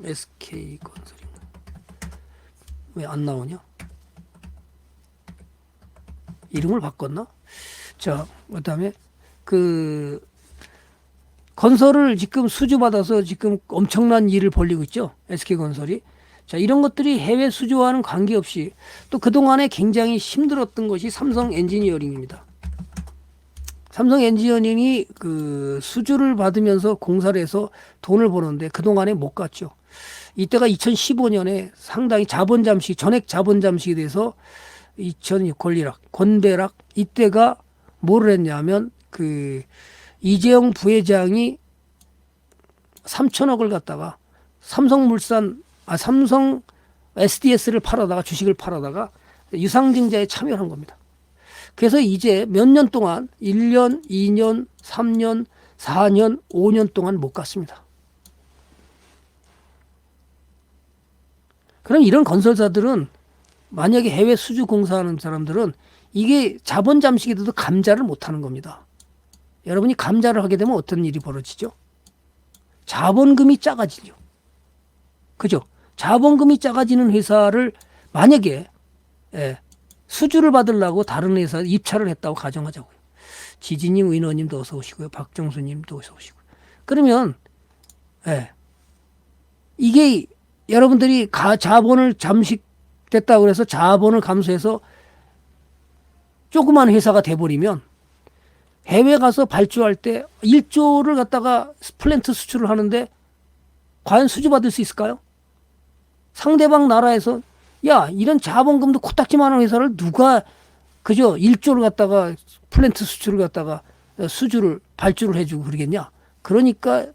SK건설인가? 왜 안 나오냐? 이름을 바꿨나? 자, 그다음에 그 건설을 지금 수주받아서 지금 엄청난 일을 벌리고 있죠. SK건설이. 자, 이런 것들이 해외 수주와는 관계없이 또 그동안에 굉장히 힘들었던 것이 삼성 엔지니어링입니다. 삼성 엔지니어링이 그 수주를 받으면서 공사를 해서 돈을 버는데 그동안에 못 갔죠. 이때가 2015년에 상당히 자본 잠식, 전액 자본 잠식이 돼서 2006 권대락 이때가 뭐를 했냐면 그 이재용 부회장이 3천억을 갖다가 삼성 SDS를 팔아다가 주식을 팔아다가 유상증자에 참여한 겁니다. 그래서 이제 몇 년 동안 1년, 2년, 3년, 4년, 5년 동안 못 갔습니다. 그럼 이런 건설사들은 만약에 해외 수주 공사하는 사람들은 이게 자본 잠식이 돼도 감자를 못 하는 겁니다. 여러분이 감자를 하게 되면 어떤 일이 벌어지죠? 자본금이 작아지죠. 그죠? 자본금이 작아지는 회사를 만약에 수주를 받으려고 다른 회사에 입찰을 했다고 가정하자고요. 지지님, 의원님도 어서 오시고요. 박정수님도 어서 오시고요. 그러면 이게 여러분들이 자본을 잠식됐다고 해서 자본을 감소해서 조그만 회사가 돼버리면 해외 가서 발주할 때 1조를 갖다가 플랜트 수출을 하는데 과연 수주받을 수 있을까요? 상대방 나라에서 야, 이런 자본금도 코딱지만한 회사를 누가 그저 1조를 갖다가 플랜트 수출을 갖다가 발주를 해주고 그러겠냐? 그러니까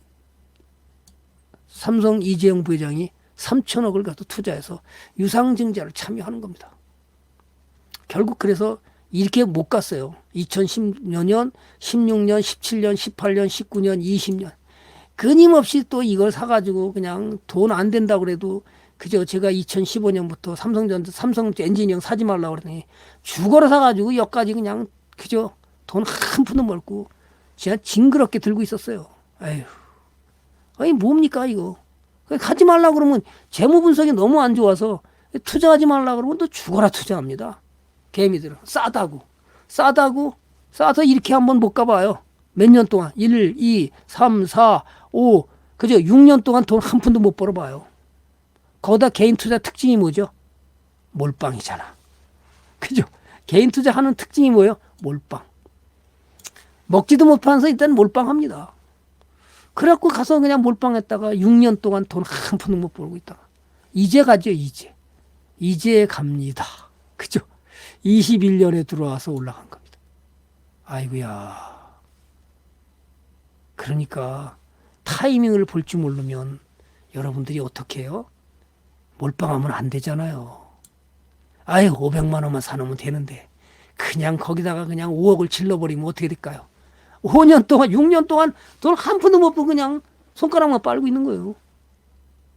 삼성 이재용 부회장이 3천억을 갖다 투자해서 유상증자를 참여하는 겁니다. 결국 그래서 이렇게 못 갔어요. 2010년, 16년, 17년, 18년, 19년, 20년. 끊임없이 또 이걸 사가지고 그냥 돈 안 된다고 그래도 그저 제가 2015년부터 삼성 엔지니어링 사지 말라고 그러더니 죽어라 사가지고 여기까지 그냥 그저 돈 한 푼도 멀고 제가 징그럽게 들고 있었어요. 에휴. 아니 뭡니까 이거. 가지 말라고 그러면 재무 분석이 너무 안 좋아서 투자하지 말라고 그러면 또 죽어라 투자합니다. 개미들은 싸다고 이렇게 한번 못 가봐요. 몇 년 동안 1, 2, 3, 4, 5 그죠? 6년 동안 돈 한 푼도 못 벌어봐요. 거기다 개인 투자 특징이 뭐죠? 몰빵이잖아. 그죠? 개인 투자하는 특징이 뭐예요? 몰빵. 먹지도 못하면서 일단 몰빵합니다. 그래갖고 가서 그냥 몰빵했다가 6년 동안 돈 한 푼도 못 벌고 있다가 이제 가죠. 이제 갑니다. 그죠? 21년에 들어와서 올라간 겁니다. 아이고야. 그러니까 타이밍을 볼 줄 모르면 여러분들이 어떻게 해요? 몰빵하면 안 되잖아요. 아유 500만 원만 사놓으면 되는데 그냥 거기다가 그냥 5억을 질러버리면 어떻게 될까요? 5년 동안 6년 동안 돈 한 푼도 못 벌고 그냥 손가락만 빨고 있는 거예요.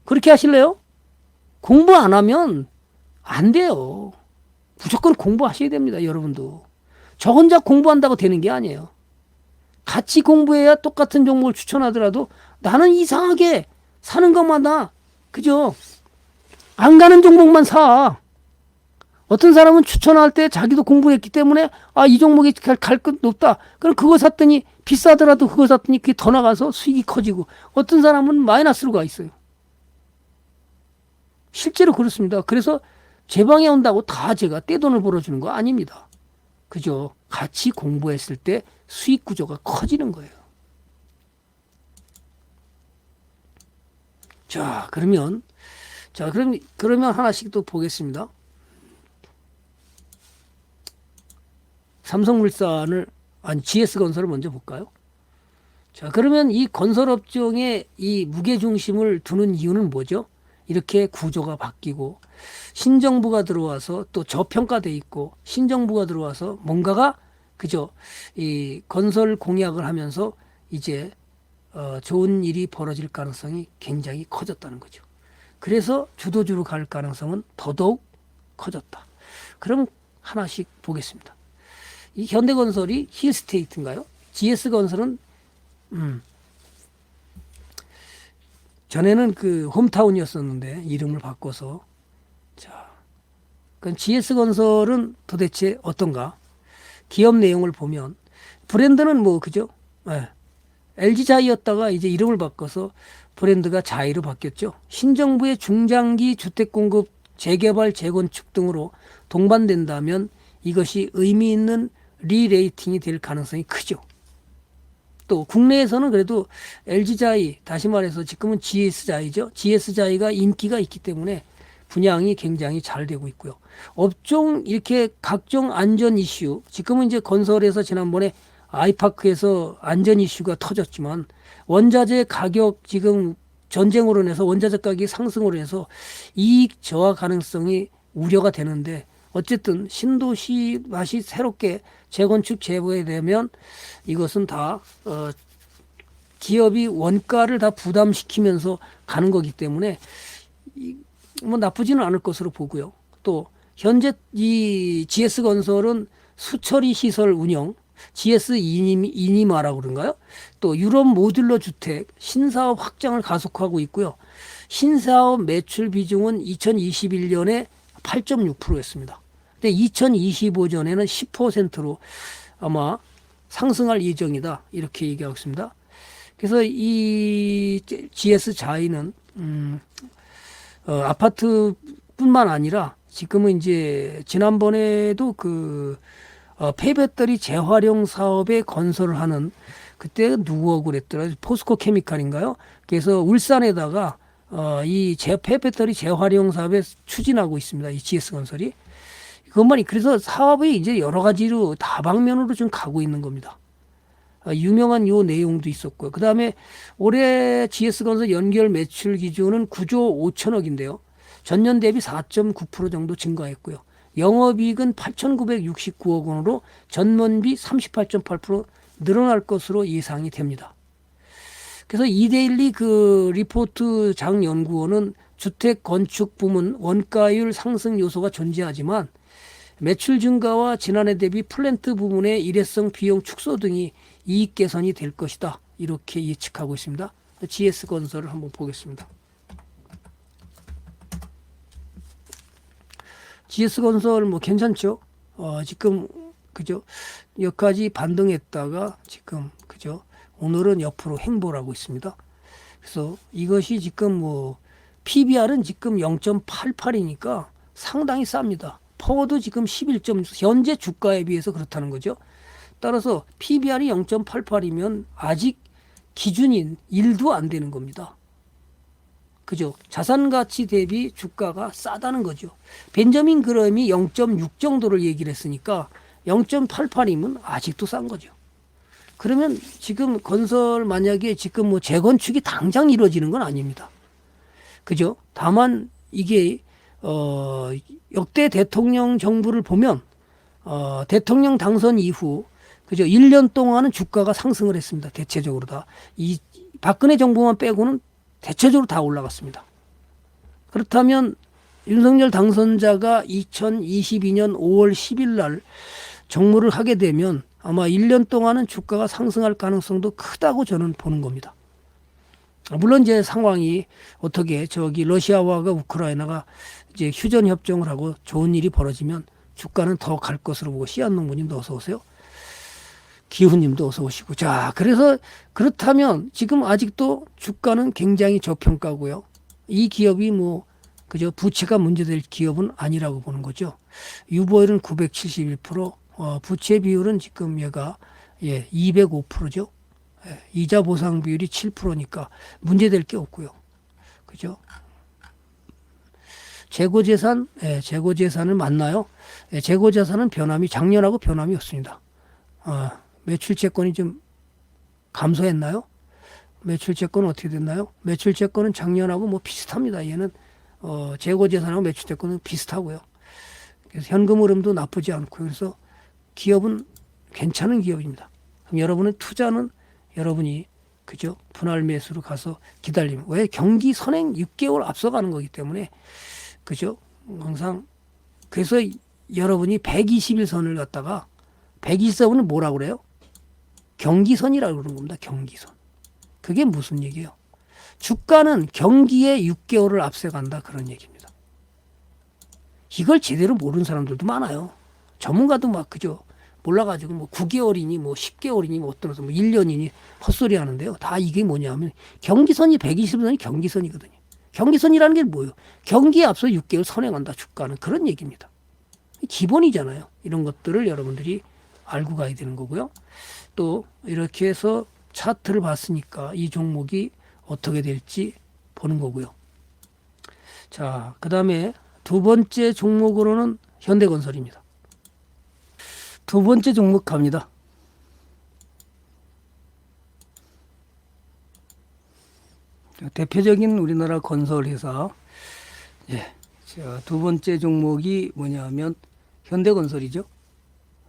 그렇게 하실래요? 공부 안 하면 안 돼요. 무조건 공부하셔야 됩니다. 여러분도. 저 혼자 공부한다고 되는 게 아니에요. 같이 공부해야 똑같은 종목을 추천하더라도 나는 이상하게 사는 것마다 그죠? 안 가는 종목만 사. 어떤 사람은 추천할 때 자기도 공부했기 때문에 이 종목이 갈 것 높다. 그럼 그거 샀더니 비싸더라도 그거 샀더니 그게 더 나가서 수익이 커지고 어떤 사람은 마이너스로 가 있어요. 실제로 그렇습니다. 그래서 제 방에 온다고 다 제가 떼돈을 벌어주는 거 아닙니다. 그죠? 같이 공부했을 때 수익 구조가 커지는 거예요. 그러면 하나씩 또 보겠습니다. 삼성물산을 GS건설을 먼저 볼까요? 그러면 이 건설업종에 이 무게중심을 두는 이유는 뭐죠? 이렇게 구조가 바뀌고 신정부가 들어와서 또 저평가돼 있고 신정부가 들어와서 뭔가가 그죠? 이 건설 공약을 하면서 이제 좋은 일이 벌어질 가능성이 굉장히 커졌다는 거죠. 그래서 주도주로 갈 가능성은 더더욱 커졌다. 그럼 하나씩 보겠습니다. 이 현대건설이 힐스테이트인가요? GS건설은 전에는 그 홈타운이었었는데 이름을 바꿔서 그럼 GS건설은 도대체 어떤가? 기업 내용을 보면 브랜드는 뭐 그죠? LG자이였다가 이제 이름을 바꿔서 브랜드가 자이로 바뀌었죠. 신정부의 중장기 주택 공급, 재개발, 재건축 등으로 동반된다면 이것이 의미 있는 리레이팅이 될 가능성이 크죠. 또 국내에서는 그래도 LG자이, 다시 말해서 지금은 GS자이죠. GS자이가 인기가 있기 때문에 분양이 굉장히 잘 되고 있고요. 업종 이렇게 각종 안전 이슈, 지금은 이제 건설에서 지난번에 아이파크에서 안전 이슈가 터졌지만 원자재 가격 지금 전쟁으로 인해서 원자재 가격이 상승으로 해서 이익 저하 가능성이 우려가 되는데 어쨌든 신도시 맛이 새롭게 재건축 재보게 되면 이것은 다 기업이 원가를 다 부담시키면서 가는 거기 때문에 뭐 나쁘지는 않을 것으로 보고요. 또 현재 이 GS건설은 수처리 시설 운영, GS 이니마라고 그런가요? 또 유럽 모듈러 주택 신사업 확장을 가속화하고 있고요. 신사업 매출 비중은 2021년에 8.6%였습니다. 근데 2025년에는 10%로 아마 상승할 예정이다. 이렇게 얘기하고 있습니다. 그래서 이 GS 자이는 아파트뿐만 아니라 지금은 이제 지난번에도 폐배터리 재활용 사업에 건설을 하는 그때 누구하고 그랬더라? 포스코 케미칼인가요? 그래서 울산에다가 이 폐배터리 재활용 사업에 추진하고 있습니다. 이 GS건설이. 그것만이 그래서 사업이 이제 여러 가지로 다방면으로 좀 가고 있는 겁니다. 유명한 요 내용도 있었고요. 그 다음에 올해 GS건설 연결 매출 기준은 9조 5천억인데요. 전년 대비 4.9% 정도 증가했고요. 영업이익은 8,969억 원으로 전년비 38.8% 늘어날 것으로 예상이 됩니다. 그래서 이데일리 리포트 장 연구원은 주택 건축 부문 원가율 상승 요소가 존재하지만 매출 증가와 지난해 대비 플랜트 부문의 일회성 비용 축소 등이 이익 개선이 될 것이다. 이렇게 예측하고 있습니다. GS건설을 한번 보겠습니다. GS건설 뭐 괜찮죠? 지금 그죠? 여기까지 반등했다가 지금 그죠? 오늘은 옆으로 횡보를 하고 있습니다. 그래서 이것이 지금 뭐 PBR은 지금 0.88이니까 상당히 쌉니다. 퍼도 지금 11점 현재 주가에 비해서 그렇다는 거죠. 따라서 PBR이 0.88이면 아직 기준인 1도 안 되는 겁니다. 그죠? 자산 가치 대비 주가가 싸다는 거죠. 벤저민 그럼이 0.6 정도를 얘기를 했으니까 0.88이면 아직도 싼 거죠. 그러면 지금 건설 만약에 지금 뭐 재건축이 당장 이루어지는 건 아닙니다. 그죠? 다만 이게 역대 대통령 정부를 보면 대통령 당선 이후 그죠? 1년 동안은 주가가 상승을 했습니다. 대체적으로 다. 이 박근혜 정부만 빼고는 대체적으로 다 올라갔습니다. 그렇다면 윤석열 당선자가 2022년 5월 10일 날 정모를 하게 되면 아마 1년 동안은 주가가 상승할 가능성도 크다고 저는 보는 겁니다. 물론 이제 상황이 어떻게 러시아와 우크라이나가 이제 휴전 협정을 하고 좋은 일이 벌어지면 주가는 더 갈 것으로 보고 씨앗농부님도 어서 오세요. 기훈님도 어서 오시고. 자, 그래서 그렇다면 지금 아직도 주가는 굉장히 저평가고요. 이 기업이 뭐 그저 부채가 문제될 기업은 아니라고 보는 거죠. 유보율은 971%, 부채 비율은 지금 얘가 205%죠. 이자 보상 비율이 7%니까 문제될 게 없고요. 그죠? 재고재산, 재고재산은 맞나요? 재고재산은 변함이 작년하고 변함이 없습니다. 매출채권이 좀 감소했나요? 매출채권은 어떻게 됐나요? 매출채권은 작년하고 뭐 비슷합니다. 얘는 재고재산하고 매출채권은 비슷하고요. 그래서 현금 흐름도 나쁘지 않고 그래서 기업은 괜찮은 기업입니다. 그럼 여러분의 투자는 여러분이 그죠? 분할 매수로 가서 기다리면 왜 경기 선행 6개월 앞서가는 거기 때문에 그죠? 항상 그래서 여러분이 121선을 갖다가 121선은 뭐라고 그래요? 경기선이라고 그러는 겁니다. 경기선. 그게 무슨 얘기예요? 주가는 경기에 6개월을 앞서간다 그런 얘기입니다. 이걸 제대로 모르는 사람들도 많아요. 전문가도 막 그죠? 몰라가지고 뭐 9개월이니 뭐 10개월이니 뭐 어떤 뭐 1년이니 헛소리 하는데요. 다 이게 뭐냐면 경기선이 120선이 경기선이거든요. 경기선이라는 게 뭐예요? 경기에 앞서 6개월 선행한다 주가는 그런 얘기입니다. 기본이잖아요. 이런 것들을 여러분들이 알고 가야 되는 거고요. 또 이렇게 해서 차트를 봤으니까 이 종목이 어떻게 될지 보는 거고요. 자, 그 다음에 두 번째 종목으로는 현대건설입니다. 두 번째 종목 갑니다. 대표적인 우리나라 건설회사. 자, 두 번째 종목이 뭐냐면 현대건설이죠.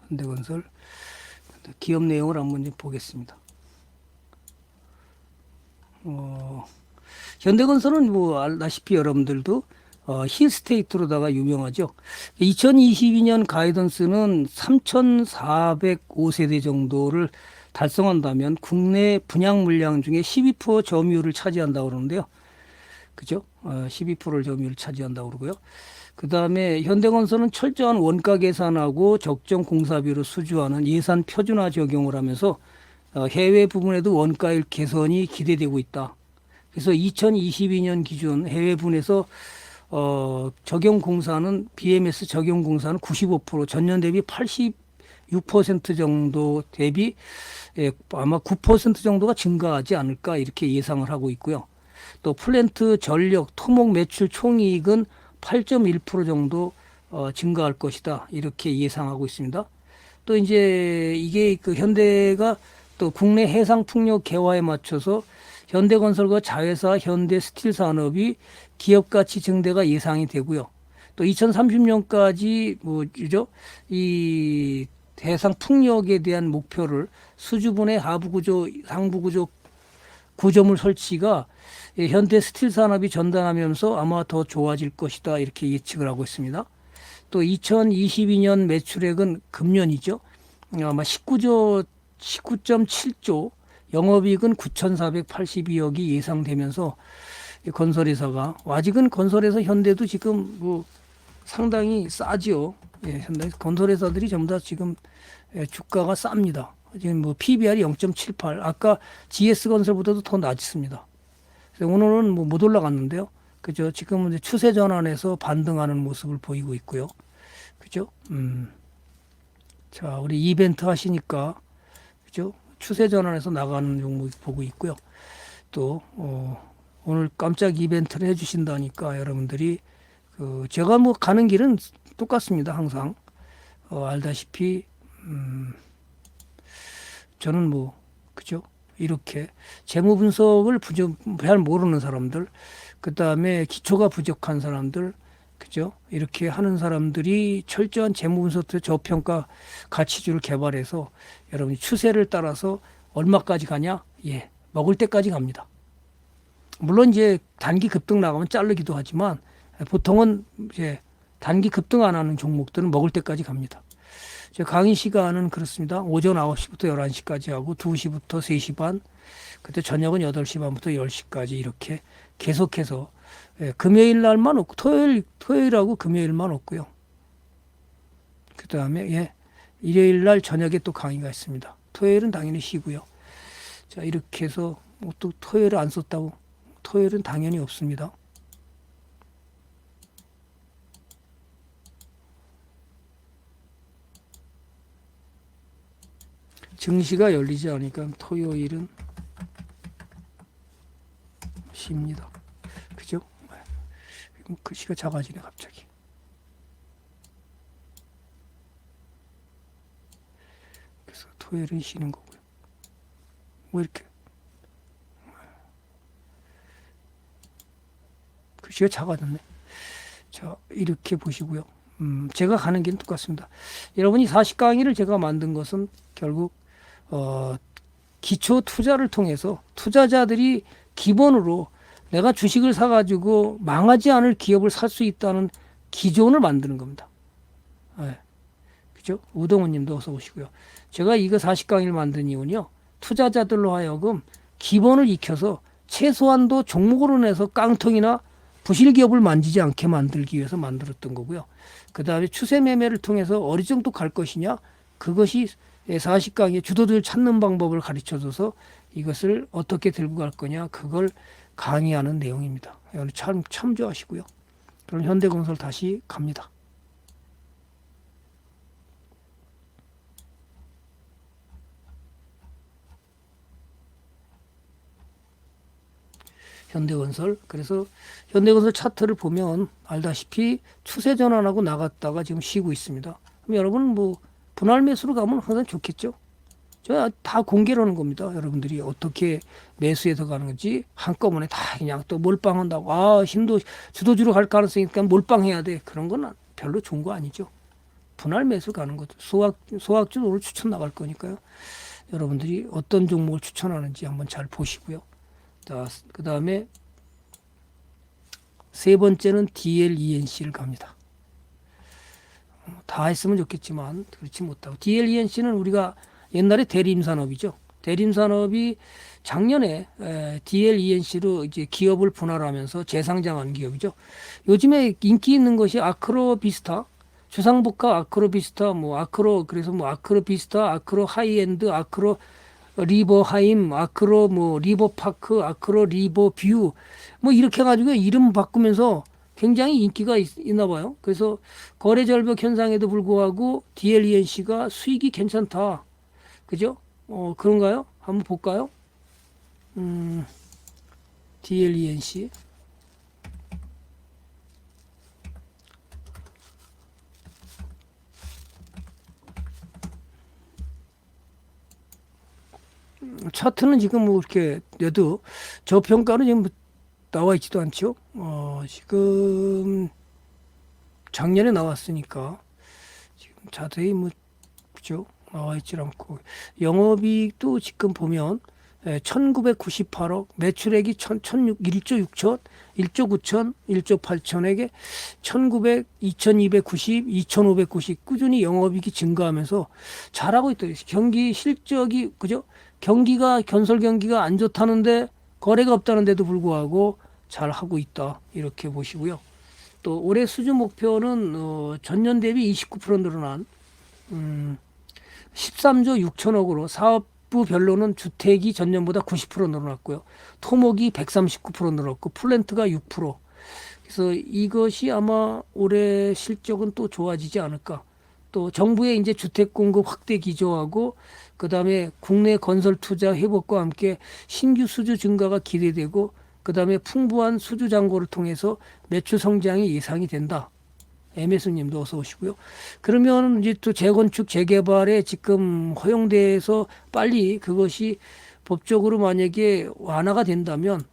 현대건설. 기업 내용을 한번 좀 보겠습니다. 현대건설은 뭐 알다시피 여러분들도 힐스테이트로다가 유명하죠. 2022년 가이던스는 3,405세대 정도를 달성한다면 국내 분양 물량 중에 12% 점유율을 차지한다고 그러는데요. 그죠? 12%를 점유율을 차지한다고 그러고요. 그 다음에 현대건설은 철저한 원가 계산하고 적정 공사비로 수주하는 예산 표준화 적용을 하면서 해외 부분에도 원가율 개선이 기대되고 있다. 그래서 2022년 기준 해외 분에서 적용 공사는 BMS 적용 공사는 95% 전년 대비 86% 정도 대비 아마 9% 정도가 증가하지 않을까 이렇게 예상을 하고 있고요. 또 플랜트 전력 토목 매출 총이익은 8.1% 정도 증가할 것이다 이렇게 예상하고 있습니다. 또 이제 이게 그 현대가 또 국내 해상 풍력 개화에 맞춰서 현대건설과 자회사 현대스틸산업이 기업 가치 증대가 예상이 되고요. 또 2030년까지 뭐죠? 이 해상 풍력에 대한 목표를 수주분해 하부 구조, 상부 구조 구조물 설치가 현대 스틸 산업이 전담하면서 아마 더 좋아질 것이다 이렇게 예측을 하고 있습니다. 또 2022년 매출액은 금년이죠. 아마 19.7조, 영업이익은 9,482억이 예상되면서 건설회사가 아직은 건설회사 현대도 지금 뭐 상당히 싸지요. 예, 현대 건설회사들이 전부 다 지금 주가가 쌉니다. 지금 뭐 PBR이 0.78, 아까 GS건설보다도 더 낮습니다. 그래서 오늘은 뭐 못 올라갔는데요. 그죠? 지금은 이제 추세 전환에서 반등하는 모습을 보이고 있고요. 그죠? 자, 우리 이벤트 하시니까, 그죠? 추세 전환에서 나가는 종목 보고 있고요. 또, 오늘 깜짝 이벤트를 해주신다니까 여러분들이, 제가 뭐 가는 길은 똑같습니다. 항상. 알다시피, 저는 뭐, 그죠? 이렇게 재무 분석을 잘 모르는 사람들, 그 다음에 기초가 부족한 사람들, 그죠? 이렇게 하는 사람들이 철저한 재무 분석도 저평가 가치주를 개발해서 여러분이 추세를 따라서 얼마까지 가냐? 예, 먹을 때까지 갑니다. 물론 이제 단기 급등 나가면 자르기도 하지만 보통은 이제 단기 급등 안 하는 종목들은 먹을 때까지 갑니다. 제 강의 시간은 그렇습니다. 오전 9시부터 11시까지 하고 2시부터 3시 반, 그때 저녁은 8시 반부터 10시까지 이렇게 계속해서 금요일 날만 없고 토요일하고 금요일만 없고요. 그 다음에 일요일 날 저녁에 또 강의가 있습니다. 토요일은 당연히 쉬고요. 자, 이렇게 해서 또 토요일을 안 썼다고 토요일은 당연히 없습니다. 증시가 열리지 않으니까 토요일은 쉽니다. 그죠? 글씨가 작아지네 갑자기. 그래서 토요일은 쉬는 거고요. 뭐 이렇게 글씨가 작아졌네. 자, 이렇게 보시고요. 제가 가는 길은 똑같습니다. 여러분이 40강의를 제가 만든 것은 결국 기초 투자를 통해서 투자자들이 기본으로 내가 주식을 사가지고 망하지 않을 기업을 살 수 있다는 기존을 만드는 겁니다. 네. 그죠? 우동훈 님도 어서 오시고요. 제가 이거 40강의를 만든 이유는요, 투자자들로 하여금 기본을 익혀서 최소한도 종목으로 내서 깡통이나 부실 기업을 만지지 않게 만들기 위해서 만들었던 거고요. 그 다음에 추세 매매를 통해서 어느 정도 갈 것이냐, 그것이 40강의 주도주를 찾는 방법을 가르쳐줘서 이것을 어떻게 들고 갈 거냐, 그걸 강의하는 내용입니다. 여러분 참조하시고요. 그럼 현대건설 다시 갑니다. 현대건설. 그래서 현대건설 차트를 보면 알다시피 추세 전환하고 나갔다가 지금 쉬고 있습니다. 그럼 여러분 뭐 분할 매수로 가면 항상 좋겠죠. 저 다 공개를 하는 겁니다. 여러분들이 어떻게 매수해서 가는 건지 한꺼번에 다 그냥 또 몰빵한다고, 힘도 주도주로 갈 가능성이 있으니까 몰빵해야 돼. 그런 건 별로 좋은 거 아니죠. 분할 매수 가는 거죠. 소학주 오늘 추천 나갈 거니까요. 여러분들이 어떤 종목을 추천하는지 한번 잘 보시고요. 자, 그 다음에 세 번째는 DLENC를 갑니다. 다 했으면 좋겠지만 그렇지 못하고 DLENC는 우리가 옛날에 대림산업이죠. 대림산업이 작년에 DLENC로 이제 기업을 분할하면서 재상장한 기업이죠. 요즘에 인기 있는 것이 아크로비스타, 주상복합 아크로비스타, 뭐 아크로 그래서 뭐 아크로비스타, 아크로 하이엔드, 아크로 리버하임, 아크로 뭐 리버파크, 아크로 리버뷰 뭐 이렇게 해가지고 이름 바꾸면서 굉장히 인기가 있나 봐요. 그래서 거래 절벽 현상에도 불구하고 DLENC가 수익이 괜찮다. 그죠? 그런가요? 한번 볼까요? DLENC. 차트는 지금 뭐 이렇게 내도 저평가는 지금 나와 있지도 않죠. 지금 작년에 나왔으니까 지금 자세히 뭐 그죠? 나와 있지 않고 영업이익도 지금 보면 1998억, 매출액이 1조 6천, 1조 9천, 1조 8천에게 1900, 2290, 2590 꾸준히 영업이익이 증가하면서 잘하고 있다. 경기 실적이 그죠? 건설 경기가 안 좋다는데 거래가 없다는데도 불구하고 잘 하고 있다. 이렇게 보시고요. 또 올해 수주 목표는 전년 대비 29% 늘어난 13조 6천억으로 사업부별로는 주택이 전년보다 90% 늘어났고요. 토목이 139% 늘었고 플랜트가 6%. 그래서 이것이 아마 올해 실적은 또 좋아지지 않을까. 또 정부의 이제 주택 공급 확대 기조하고 그다음에 국내 건설 투자 회복과 함께 신규 수주 증가가 기대되고 그다음에 풍부한 수주 잔고를 통해서 매출 성장이 예상이 된다. MS님도 어서 오시고요. 그러면 이제 또 재건축 재개발에 지금 허용돼서 빨리 그것이 법적으로 만약에 완화가 된다면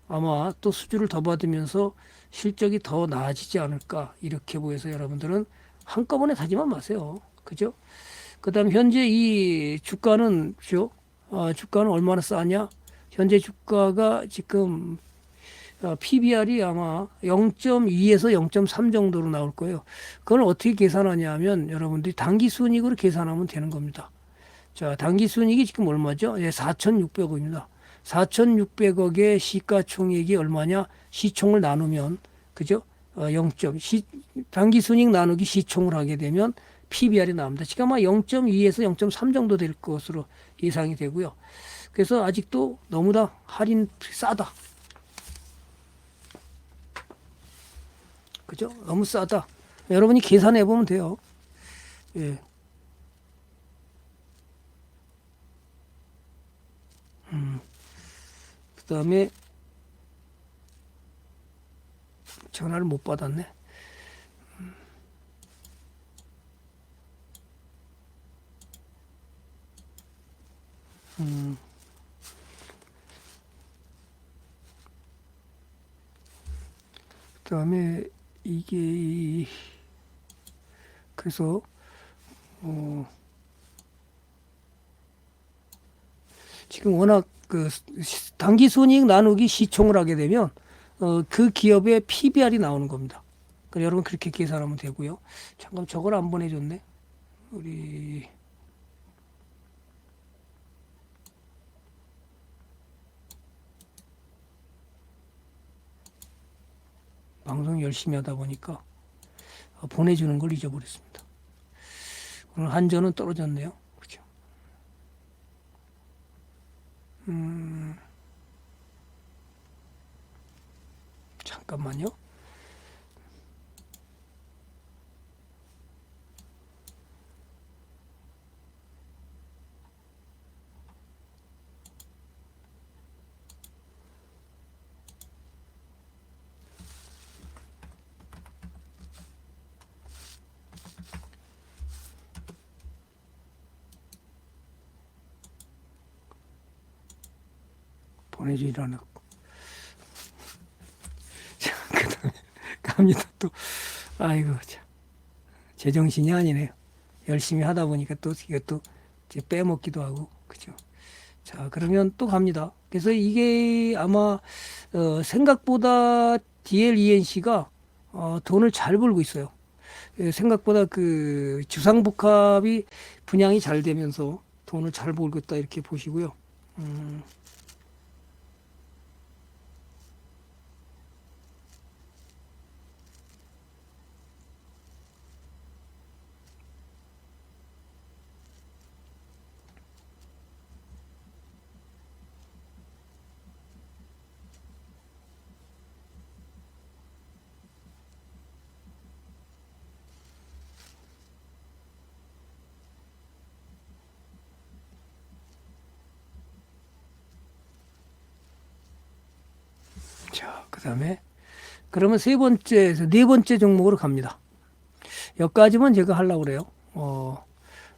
아마 또 수주를 더 받으면서 실적이 더 나아지지 않을까 이렇게 보여서 여러분들은 한꺼번에 사지만 마세요. 그죠? 그다음 현재 이 주가는 주가는 얼마나 싸냐? 현재 주가가 지금 PBR이 아마 0.2에서 0.3 정도로 나올 거예요. 그걸 어떻게 계산하냐 하면 여러분들이 당기순이익으로 계산하면 되는 겁니다. 자, 당기순이익이 지금 얼마죠? 예, 4,600억입니다. 4,600억의 시가총액이 얼마냐? 시총을 나누면, 그죠? 당기순이익 나누기 시총을 하게 되면 PBR이 나옵니다. 지금 아마 0.2에서 0.3 정도 될 것으로 예상이 되고요. 그래서 아직도 너무나 할인 싸다. 그죠? 너무 싸다. 여러분이 계산해 보면 돼요. 예. 그 다음에 전화를 못 받았네. 그 다음에 이게 그래서 지금 워낙 그 당기순이익 나누기 시총을 하게 되면 그 기업의 PBR이 나오는 겁니다. 그래서 여러분 그렇게 계산하면 되고요. 잠깐 저걸 안 보내줬네. 우리 방송 열심히 하다 보니까 보내주는 걸 잊어버렸습니다. 오늘 한전은 떨어졌네요. 그죠? 잠깐만요. 보내주질 않았고. 그 다음에 갑니다 또. 아이고, 참. 제정신이 아니네요. 열심히 하다 보니까 또 이것도 빼먹기도 하고. 그죠? 자, 그러면 또 갑니다. 그래서 이게 아마, 생각보다 DLENC가 돈을 잘 벌고 있어요. 생각보다 그 주상복합이 분양이 잘 되면서 돈을 잘 벌고 있다 이렇게 보시고요. 자, 그다음에 그러면 네 번째 종목으로 갑니다. 여기까지만 제가 하려고 그래요.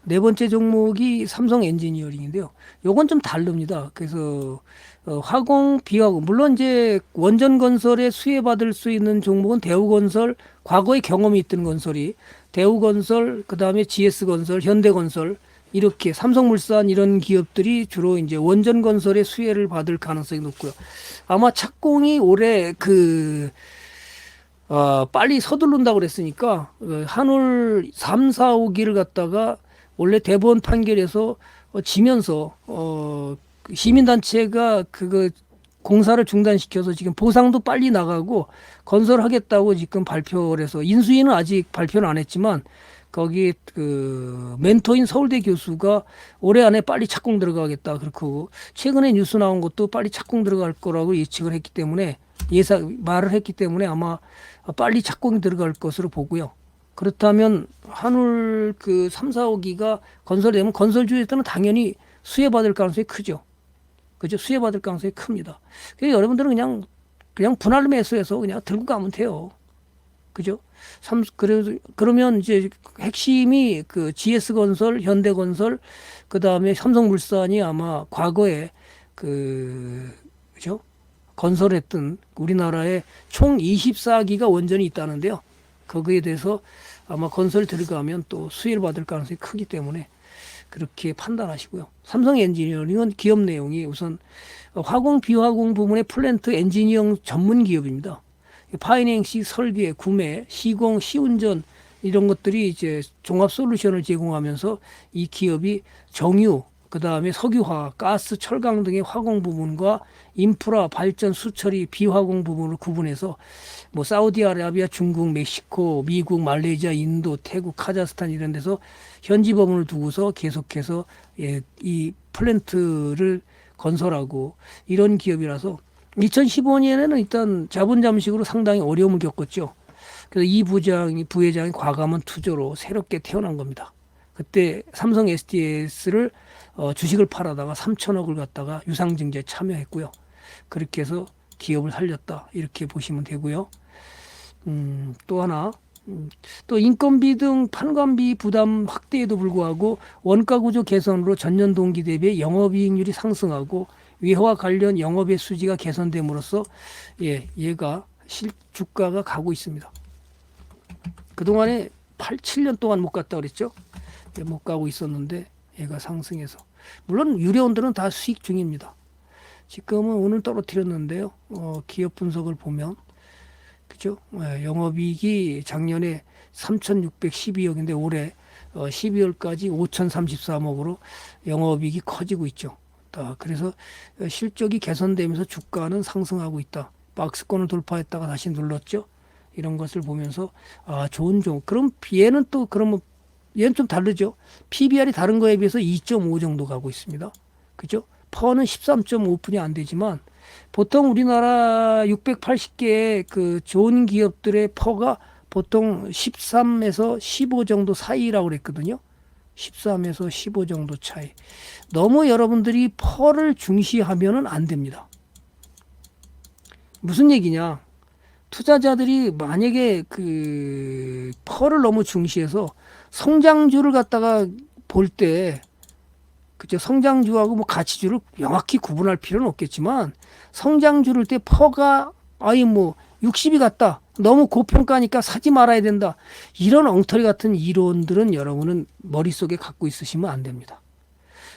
네 번째 종목이 삼성 엔지니어링인데요. 요건 좀 다릅니다. 그래서 화공, 비화공, 물론 이제 원전 건설에 수혜받을 수 있는 종목은 대우건설, 과거에 경험이 있던 건설이 대우건설, 그다음에 GS건설, 현대건설 이렇게 삼성물산 이런 기업들이 주로 이제 원전 건설의 수혜를 받을 가능성이 높고요. 아마 착공이 올해 빨리 서두른다고 그랬으니까 한울 3, 4, 5기를 갖다가 원래 대법원 판결에서 지면서 시민단체가 그거 공사를 중단시켜서 지금 보상도 빨리 나가고 건설하겠다고 지금 발표를 해서 인수위는 아직 발표는 안 했지만 거기 그 멘토인 서울대 교수가 올해 안에 빨리 착공 들어가겠다 그렇고 최근에 뉴스 나온 것도 빨리 착공 들어갈 거라고 예측을 했기 때문에 말을 했기 때문에 아마 빨리 착공이 들어갈 것으로 보고요. 그렇다면 한울 그 3, 4, 5기가 건설되면 건설주에서는 당연히 수혜받을 가능성이 크죠. 그죠? 수혜받을 가능성이 큽니다. 그래서 여러분들은 그냥 분할 매수해서 그냥 들고 가면 돼요. 그죠? 그러면 이제 핵심이 그 GS건설, 현대건설, 그 다음에 삼성물산이 아마 과거에 그죠? 건설했던 우리나라에 총 24기가 원전이 있다는데요. 거기에 대해서 아마 건설 들어가면 또 수혜를 받을 가능성이 크기 때문에 그렇게 판단하시고요. 삼성 엔지니어링은 기업 내용이 우선 화공, 비화공 부문의 플랜트 엔지니어링 전문 기업입니다. 파이낸싱, 설계, 구매, 시공, 시운전 이런 것들이 이제 종합 솔루션을 제공하면서 이 기업이 정유, 그 다음에 석유화학, 가스, 철강 등의 화공 부분과 인프라, 발전, 수처리, 비화공 부분을 구분해서 뭐 사우디아라비아, 중국, 멕시코, 미국, 말레이시아, 인도, 태국, 카자흐스탄 이런 데서 현지 법원을 두고서 계속해서 이 플랜트를 건설하고 이런 기업이라서 2015년에는 일단 자본 잠식으로 상당히 어려움을 겪었죠. 그래서 이 부회장이 과감한 투자로 새롭게 태어난 겁니다. 그때 삼성 SDS를 주식을 팔아다가 3천억을 갖다가 유상증자에 참여했고요. 그렇게 해서 기업을 살렸다 이렇게 보시면 되고요. 또 하나 또 인건비 등 판관비 부담 확대에도 불구하고 원가 구조 개선으로 전년 동기 대비 영업이익률이 상승하고 외화 관련 영업의 수지가 개선됨으로써 얘가 주가가 가고 있습니다. 그동안에 7년 동안 못 갔다 그랬죠. 못 가고 있었는데 얘가 상승해서 물론 유료원들은 다 수익 중입니다. 지금은 오늘 떨어뜨렸는데요. 기업 분석을 보면 그죠? 영업이익이 작년에 3,612억인데 올해 12월까지 5,033억으로 영업이익이 커지고 있죠. 그래서 실적이 개선되면서 주가는 상승하고 있다. 박스권을 돌파했다가 다시 눌렀죠. 이런 것을 보면서 좋은 종. 그럼 얘는 또 그러면 얘는 좀 다르죠. PBR이 다른 거에 비해서 2.5 정도 가고 있습니다. 그죠? 퍼는 13.5분이 안 되지만 보통 우리나라 680개의 그 좋은 기업들의 퍼가 보통 13에서 15 정도 사이라고 그랬거든요. 13에서 15 정도 차이. 너무 여러분들이 퍼를 중시하면은 안 됩니다. 무슨 얘기냐? 투자자들이 만약에 그 퍼를 너무 중시해서 성장주를 갖다가 볼 때 그죠? 성장주하고 뭐 가치주를 명확히 구분할 필요는 없겠지만 성장주를 때 퍼가 뭐 60이 같다. 너무 고평가니까 사지 말아야 된다. 이런 엉터리 같은 이론들은 여러분은 머릿속에 갖고 있으시면 안 됩니다.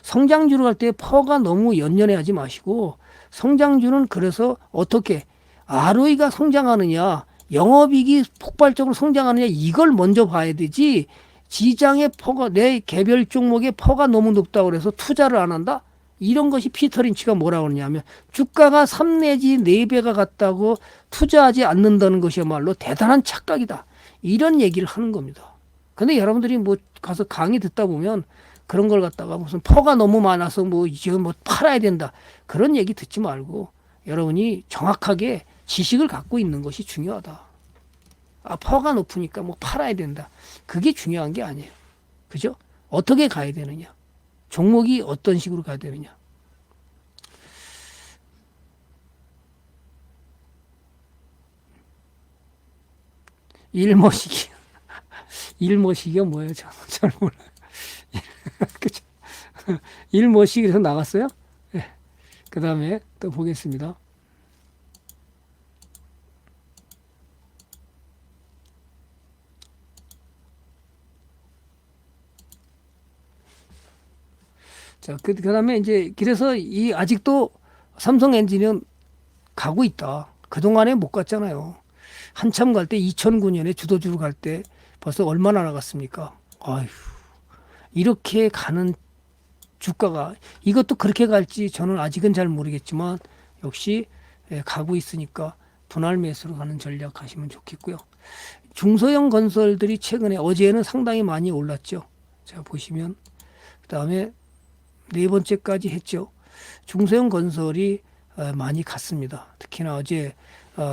성장주를 할 때 퍼가 너무 연연해 하지 마시고 성장주는 그래서 어떻게 ROE가 성장하느냐, 영업이익이 폭발적으로 성장하느냐, 이걸 먼저 봐야 되지. 지장의 퍼가, 내 개별 종목의 퍼가 너무 높다고 그래서 투자를 안 한다? 이런 것이 피터 린치가 뭐라고 그러냐면, 주가가 3 내지 4배가 갔다고 투자하지 않는다는 것이야말로 대단한 착각이다. 이런 얘기를 하는 겁니다. 근데 여러분들이 뭐 가서 강의 듣다 보면 그런 걸 갖다가 무슨 퍼가 너무 많아서 뭐 지금 뭐 팔아야 된다. 그런 얘기 듣지 말고 여러분이 정확하게 지식을 갖고 있는 것이 중요하다. 아, 퍼가 높으니까 뭐 팔아야 된다. 그게 중요한 게 아니에요. 그죠? 어떻게 가야 되느냐? 종목이 어떤 식으로 가야 되느냐? 일머시기. 일머시기가 뭐예요? 잘 몰라요. 그죠? 일머시기에서 나갔어요? 네. 그 다음에 또 보겠습니다. 자, 그 다음에 이제, 그래서 이, 아직도 삼성 엔지니어는 가고 있다. 그동안에 못 갔잖아요. 한참 갈 때 2009년에 주도주로 갈 때 벌써 얼마나 나갔습니까? 아휴, 이렇게 가는 주가가, 이것도 그렇게 갈지 저는 아직은 잘 모르겠지만, 역시 가고 있으니까 분할 매수로 가는 전략 하시면 좋겠고요. 중소형 건설들이 최근에, 어제는 상당히 많이 올랐죠. 자, 보시면. 그 다음에 네 번째까지 했죠. 중소형 건설이 많이 갔습니다. 특히나 어제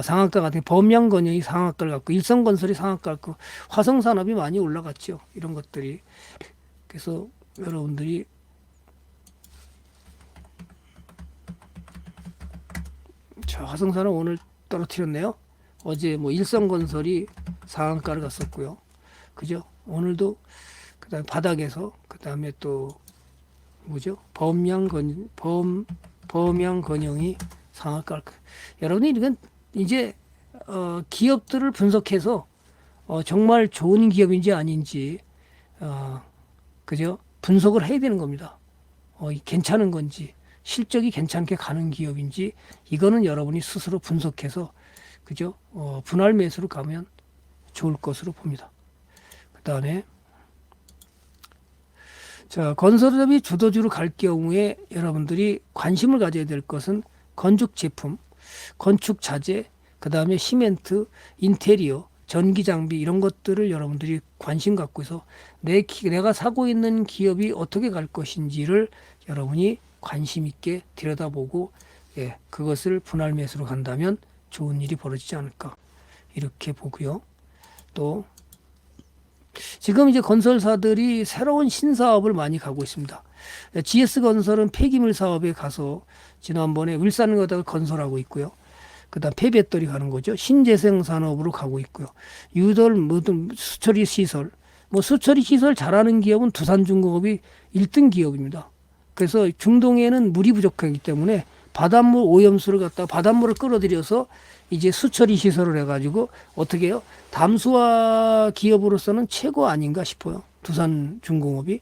상한가 같은 범양건영이 상한가를 갖고 일성건설이 상한가를 갖고 화성산업이 많이 올라갔죠. 이런 것들이. 그래서 여러분들이 자, 화성산업 오늘 떨어뜨렸네요. 어제 뭐 일성건설이 상한가를 갔었고요. 그죠? 오늘도 그다음에 바닥에서 그다음에 또 뭐죠? 범양건영이 상한가를. 여러분이 이건 이제 기업들을 분석해서 정말 좋은 기업인지 아닌지 그죠? 분석을 해야 되는 겁니다. 괜찮은 건지 실적이 괜찮게 가는 기업인지 이거는 여러분이 스스로 분석해서 그죠? 분할 매수로 가면 좋을 것으로 봅니다. 그다음에 자, 건설업이 주도주로 갈 경우에 여러분들이 관심을 가져야 될 것은 건축 제품, 건축 자재, 그 다음에 시멘트, 인테리어, 전기 장비 이런 것들을 여러분들이 관심 갖고 있어 내가 사고 있는 기업이 어떻게 갈 것인지를 여러분이 관심 있게 들여다보고 그것을 분할 매수로 간다면 좋은 일이 벌어지지 않을까 이렇게 보고요. 또 지금 이제 건설사들이 새로운 신사업을 많이 가고 있습니다. GS건설은 폐기물 사업에 가서 지난번에 울산거덕을 건설하고 있고요. 그다음 폐배터리 가는 거죠. 신재생 산업으로 가고 있고요. 유돌 모든 수처리 시설, 뭐 수처리 시설 잘하는 기업은 두산중공업이 1등 기업입니다. 그래서 중동에는 물이 부족하기 때문에 바닷물 오염수를 갖다가 바닷물을 끌어들여서 이제 수처리 시설을 해가지고 어떻게 해요? 담수화 기업으로서는 최고 아닌가 싶어요. 두산중공업이.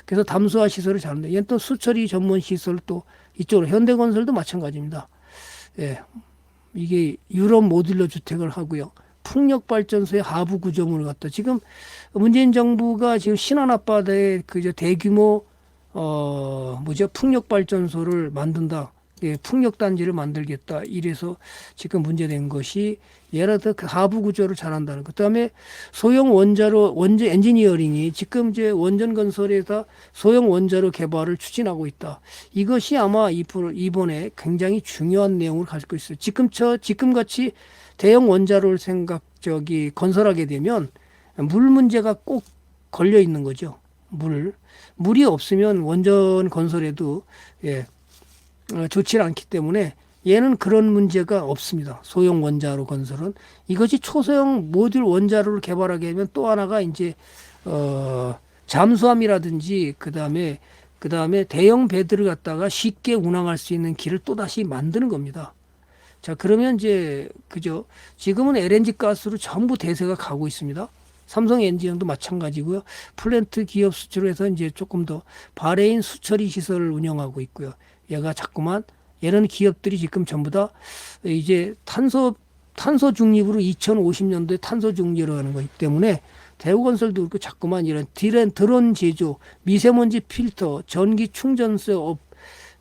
그래서 담수화 시설을 잘하는데 얘는 또 수처리 전문 시설 또 이쪽으로 현대건설도 마찬가지입니다. 예, 이게 유럽 모듈러 주택을 하고요. 풍력발전소의 하부 구조물을 갖다 지금 문재인 정부가 지금 신안 앞바다에 그 대규모 풍력발전소를 만든다. 예, 풍력단지를 만들겠다. 이래서 지금 문제된 것이 예를 들어 그 하부 구조를 잘한다는 것. 그다음에 소형 원자로 엔지니어링이 지금 이제 원전건설에서 소형 원자로 개발을 추진하고 있다. 이것이 아마 이번에 굉장히 중요한 내용을 가지고 있어요. 지금 같이 대형 원자로를 건설하게 되면 물 문제가 꼭 걸려 있는 거죠. 물이 없으면 원전 건설에도 좋지 않기 때문에 얘는 그런 문제가 없습니다. 소형 원자로 건설은 이것이 초소형 모듈 원자로를 개발하게 되면 또 하나가 이제 잠수함이라든지 그다음에 대형 배들을 갖다가 쉽게 운항할 수 있는 길을 또 다시 만드는 겁니다. 자, 그러면 이제 그죠? 지금은 LNG 가스로 전부 대세가 가고 있습니다. 삼성 엔지니어도 마찬가지고요. 플랜트 기업 수출을 해서 이제 조금 더 바레인 수처리 시설을 운영하고 있고요. 얘가 자꾸만 이런 기업들이 지금 전부 다 이제 탄소 중립으로 2050년도에 탄소 중립을 하는 거기 때문에 대우건설도 그렇고 자꾸만 이런 드론 제조, 미세먼지 필터, 전기 충전소 업,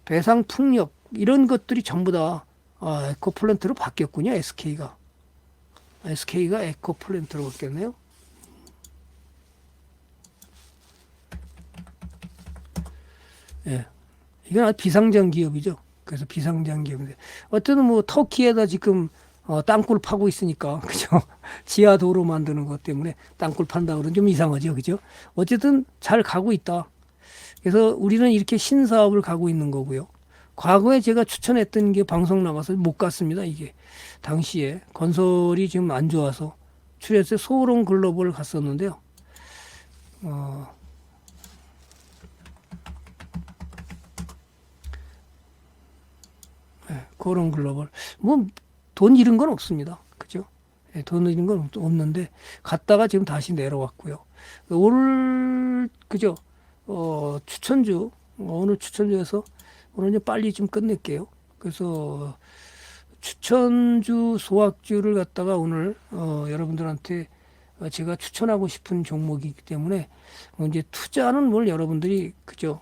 배상 풍력 이런 것들이 전부 다 에코플랜트로 바뀌었군요. SK가 에코플랜트로 바뀌었네요. 예, 이건 아주 비상장 기업이죠. 그래서 비상장 기업인데 어쨌든 뭐 터키에다 지금 땅굴 파고 있으니까 그죠? 지하 도로 만드는 것 때문에 땅굴 판다 그러면 좀 이상하죠, 그죠? 어쨌든 잘 가고 있다. 그래서 우리는 이렇게 신사업을 가고 있는 거고요. 과거에 제가 추천했던 게 방송 나가서 못 갔습니다. 이게 당시에 건설이 지금 안 좋아서 출연해서 소롱 글로벌 갔었는데요. 소롱 글로벌 뭐 돈 잃은 건 없습니다. 그죠? 예, 돈 잃은 건 없는데 갔다가 지금 다시 내려왔고요. 오늘 그죠? 추천주 오늘 추천주에서 오늘 이제 빨리 좀 끝낼게요. 그래서 추천주 소확주를 갖다가 오늘 여러분들한테 제가 추천하고 싶은 종목이기 때문에 이제 투자는 뭘 여러분들이 그죠?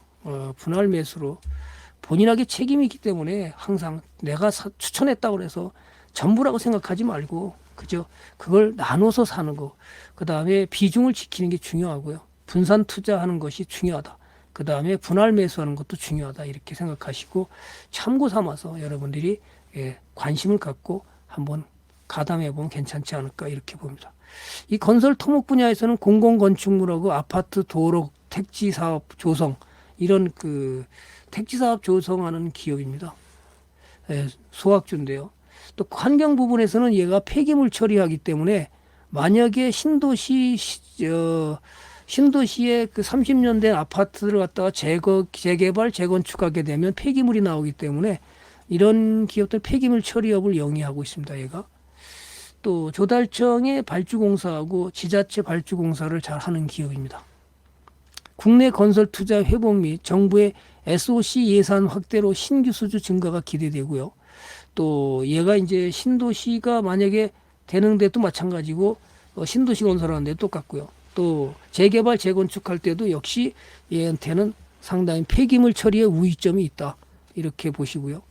분할 매수로 본인에게 책임이 있기 때문에 항상 내가 추천했다고 해서 전부라고 생각하지 말고 그죠? 그걸 나눠서 사는 거. 그다음에 비중을 지키는 게 중요하고요. 분산 투자하는 것이 중요하다. 그다음에 분할 매수하는 것도 중요하다. 이렇게 생각하시고 참고 삼아서 여러분들이 관심을 갖고 한번 가담해 보면 괜찮지 않을까 이렇게 봅니다. 이 건설 토목 분야에서는 공공건축물하고 아파트, 도로, 택지 사업 조성 이런 그 택지 사업 조성하는 기업입니다. 소확주인데요. 또 환경 부분에서는 얘가 폐기물 처리하기 때문에 만약에 신도시의 그 30년 된 아파트를 갖다가 재개발, 재건축하게 되면 폐기물이 나오기 때문에 이런 기업들 폐기물 처리업을 영위하고 있습니다. 얘가 또 조달청의 발주공사하고 지자체 발주공사를 잘 하는 기업입니다. 국내 건설 투자 회복 및 정부의 SOC 예산 확대로 신규 수주 증가가 기대되고요. 또 얘가 이제 신도시가 만약에 되는 데도 마찬가지고 신도시 건설하는 데도 똑같고요. 또 재개발, 재건축할 때도 역시 얘한테는 상당히 폐기물 처리에 우위점이 있다. 이렇게 보시고요.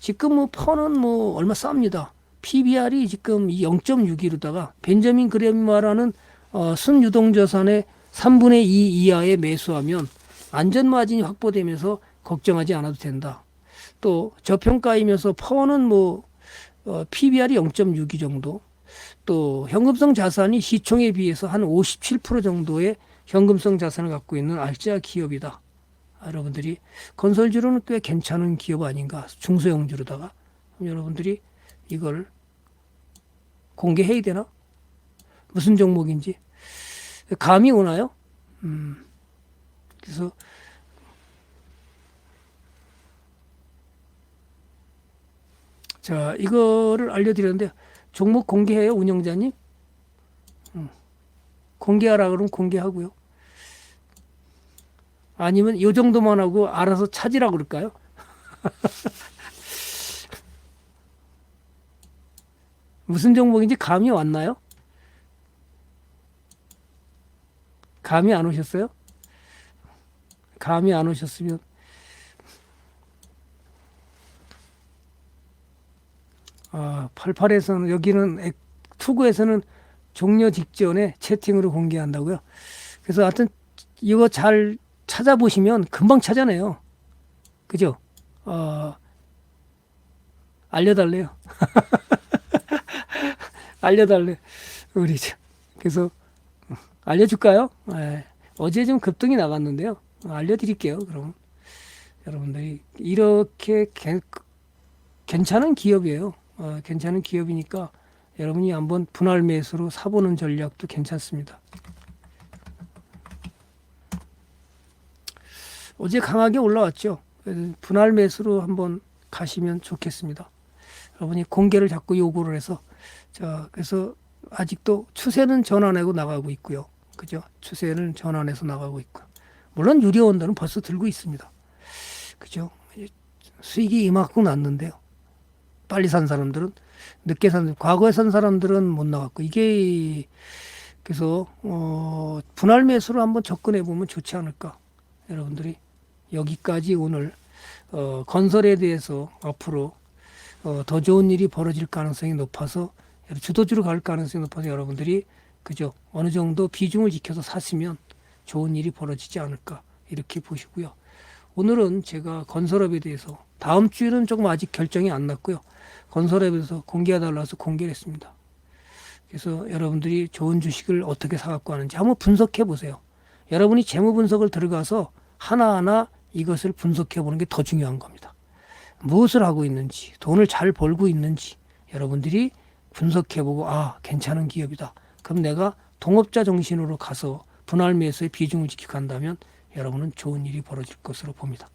지금 뭐 퍼는 뭐 얼마 쌉니다. PBR이 지금 0.61로다가 벤저민 그램이 말하는 순유동자산의 3분의 2 이하에 매수하면 안전마진이 확보되면서 걱정하지 않아도 된다. 또 저평가이면서 퍼는 뭐 PBR이 0.62 정도. 또 현금성 자산이 시총에 비해서 한 57% 정도의 현금성 자산을 갖고 있는 알짜 기업이다. 여러분들이 건설주로는 꽤 괜찮은 기업 아닌가. 중소형주로다가 여러분들이 이걸 공개해야 되나? 무슨 종목인지 감이 오나요? 그래서 자 이거를 알려드렸는데 종목 공개해요, 운영자님? 공개하라 그러면 공개하고요. 아니면 이 정도만 하고 알아서 찾으라 그럴까요? 무슨 종목인지 감이 왔나요? 감이 안 오셨어요? 감이 안 오셨으면 아, 88에서는 여기는 투구에서는 종료 직전에 채팅으로 공개한다고요. 그래서 하여튼 이거 잘 찾아보시면 금방 찾아내요. 그죠? 알려달래요. 알려달래. 우리 그래서 알려줄까요? 어제 좀 급등이 나갔는데요. 알려드릴게요. 그럼 여러분들이 이렇게 괜찮은 기업이에요. 괜찮은 기업이니까 여러분이 한번 분할 매수로 사보는 전략도 괜찮습니다. 어제 강하게 올라왔죠. 분할 매수로 한번 가시면 좋겠습니다. 여러분이 공개를 자꾸 요구를 해서 자 그래서 아직도 추세는 전환하고 나가고 있고요. 그죠? 추세는 전환해서 나가고 있고 물론 유료원들은 벌써 들고 있습니다. 그죠? 수익이 이만큼 났는데요. 빨리 산 사람들은 늦게 산 과거에 산 사람들은 못 나갔고 이게 그래서 분할 매수로 한번 접근해 보면 좋지 않을까. 여러분들이 여기까지 오늘 건설에 대해서 앞으로 더 좋은 일이 벌어질 가능성이 높아서 주도주로 갈 가능성이 높아서 여러분들이 그죠 어느 정도 비중을 지켜서 사시면 좋은 일이 벌어지지 않을까 이렇게 보시고요. 오늘은 제가 건설업에 대해서 다음 주에는 조금 아직 결정이 안 났고요. 건설업에 대해서 공개해달라고 해서 공개를 했습니다. 그래서 여러분들이 좋은 주식을 어떻게 사갖고 하는지 한번 분석해 보세요. 여러분이 재무 분석을 들어가서 하나하나 이것을 분석해 보는 게 더 중요한 겁니다. 무엇을 하고 있는지, 돈을 잘 벌고 있는지 여러분들이 분석해 보고 아 괜찮은 기업이다. 그럼 내가 동업자 정신으로 가서 분할 매수의 비중을 지키고 간다면 여러분은 좋은 일이 벌어질 것으로 봅니다.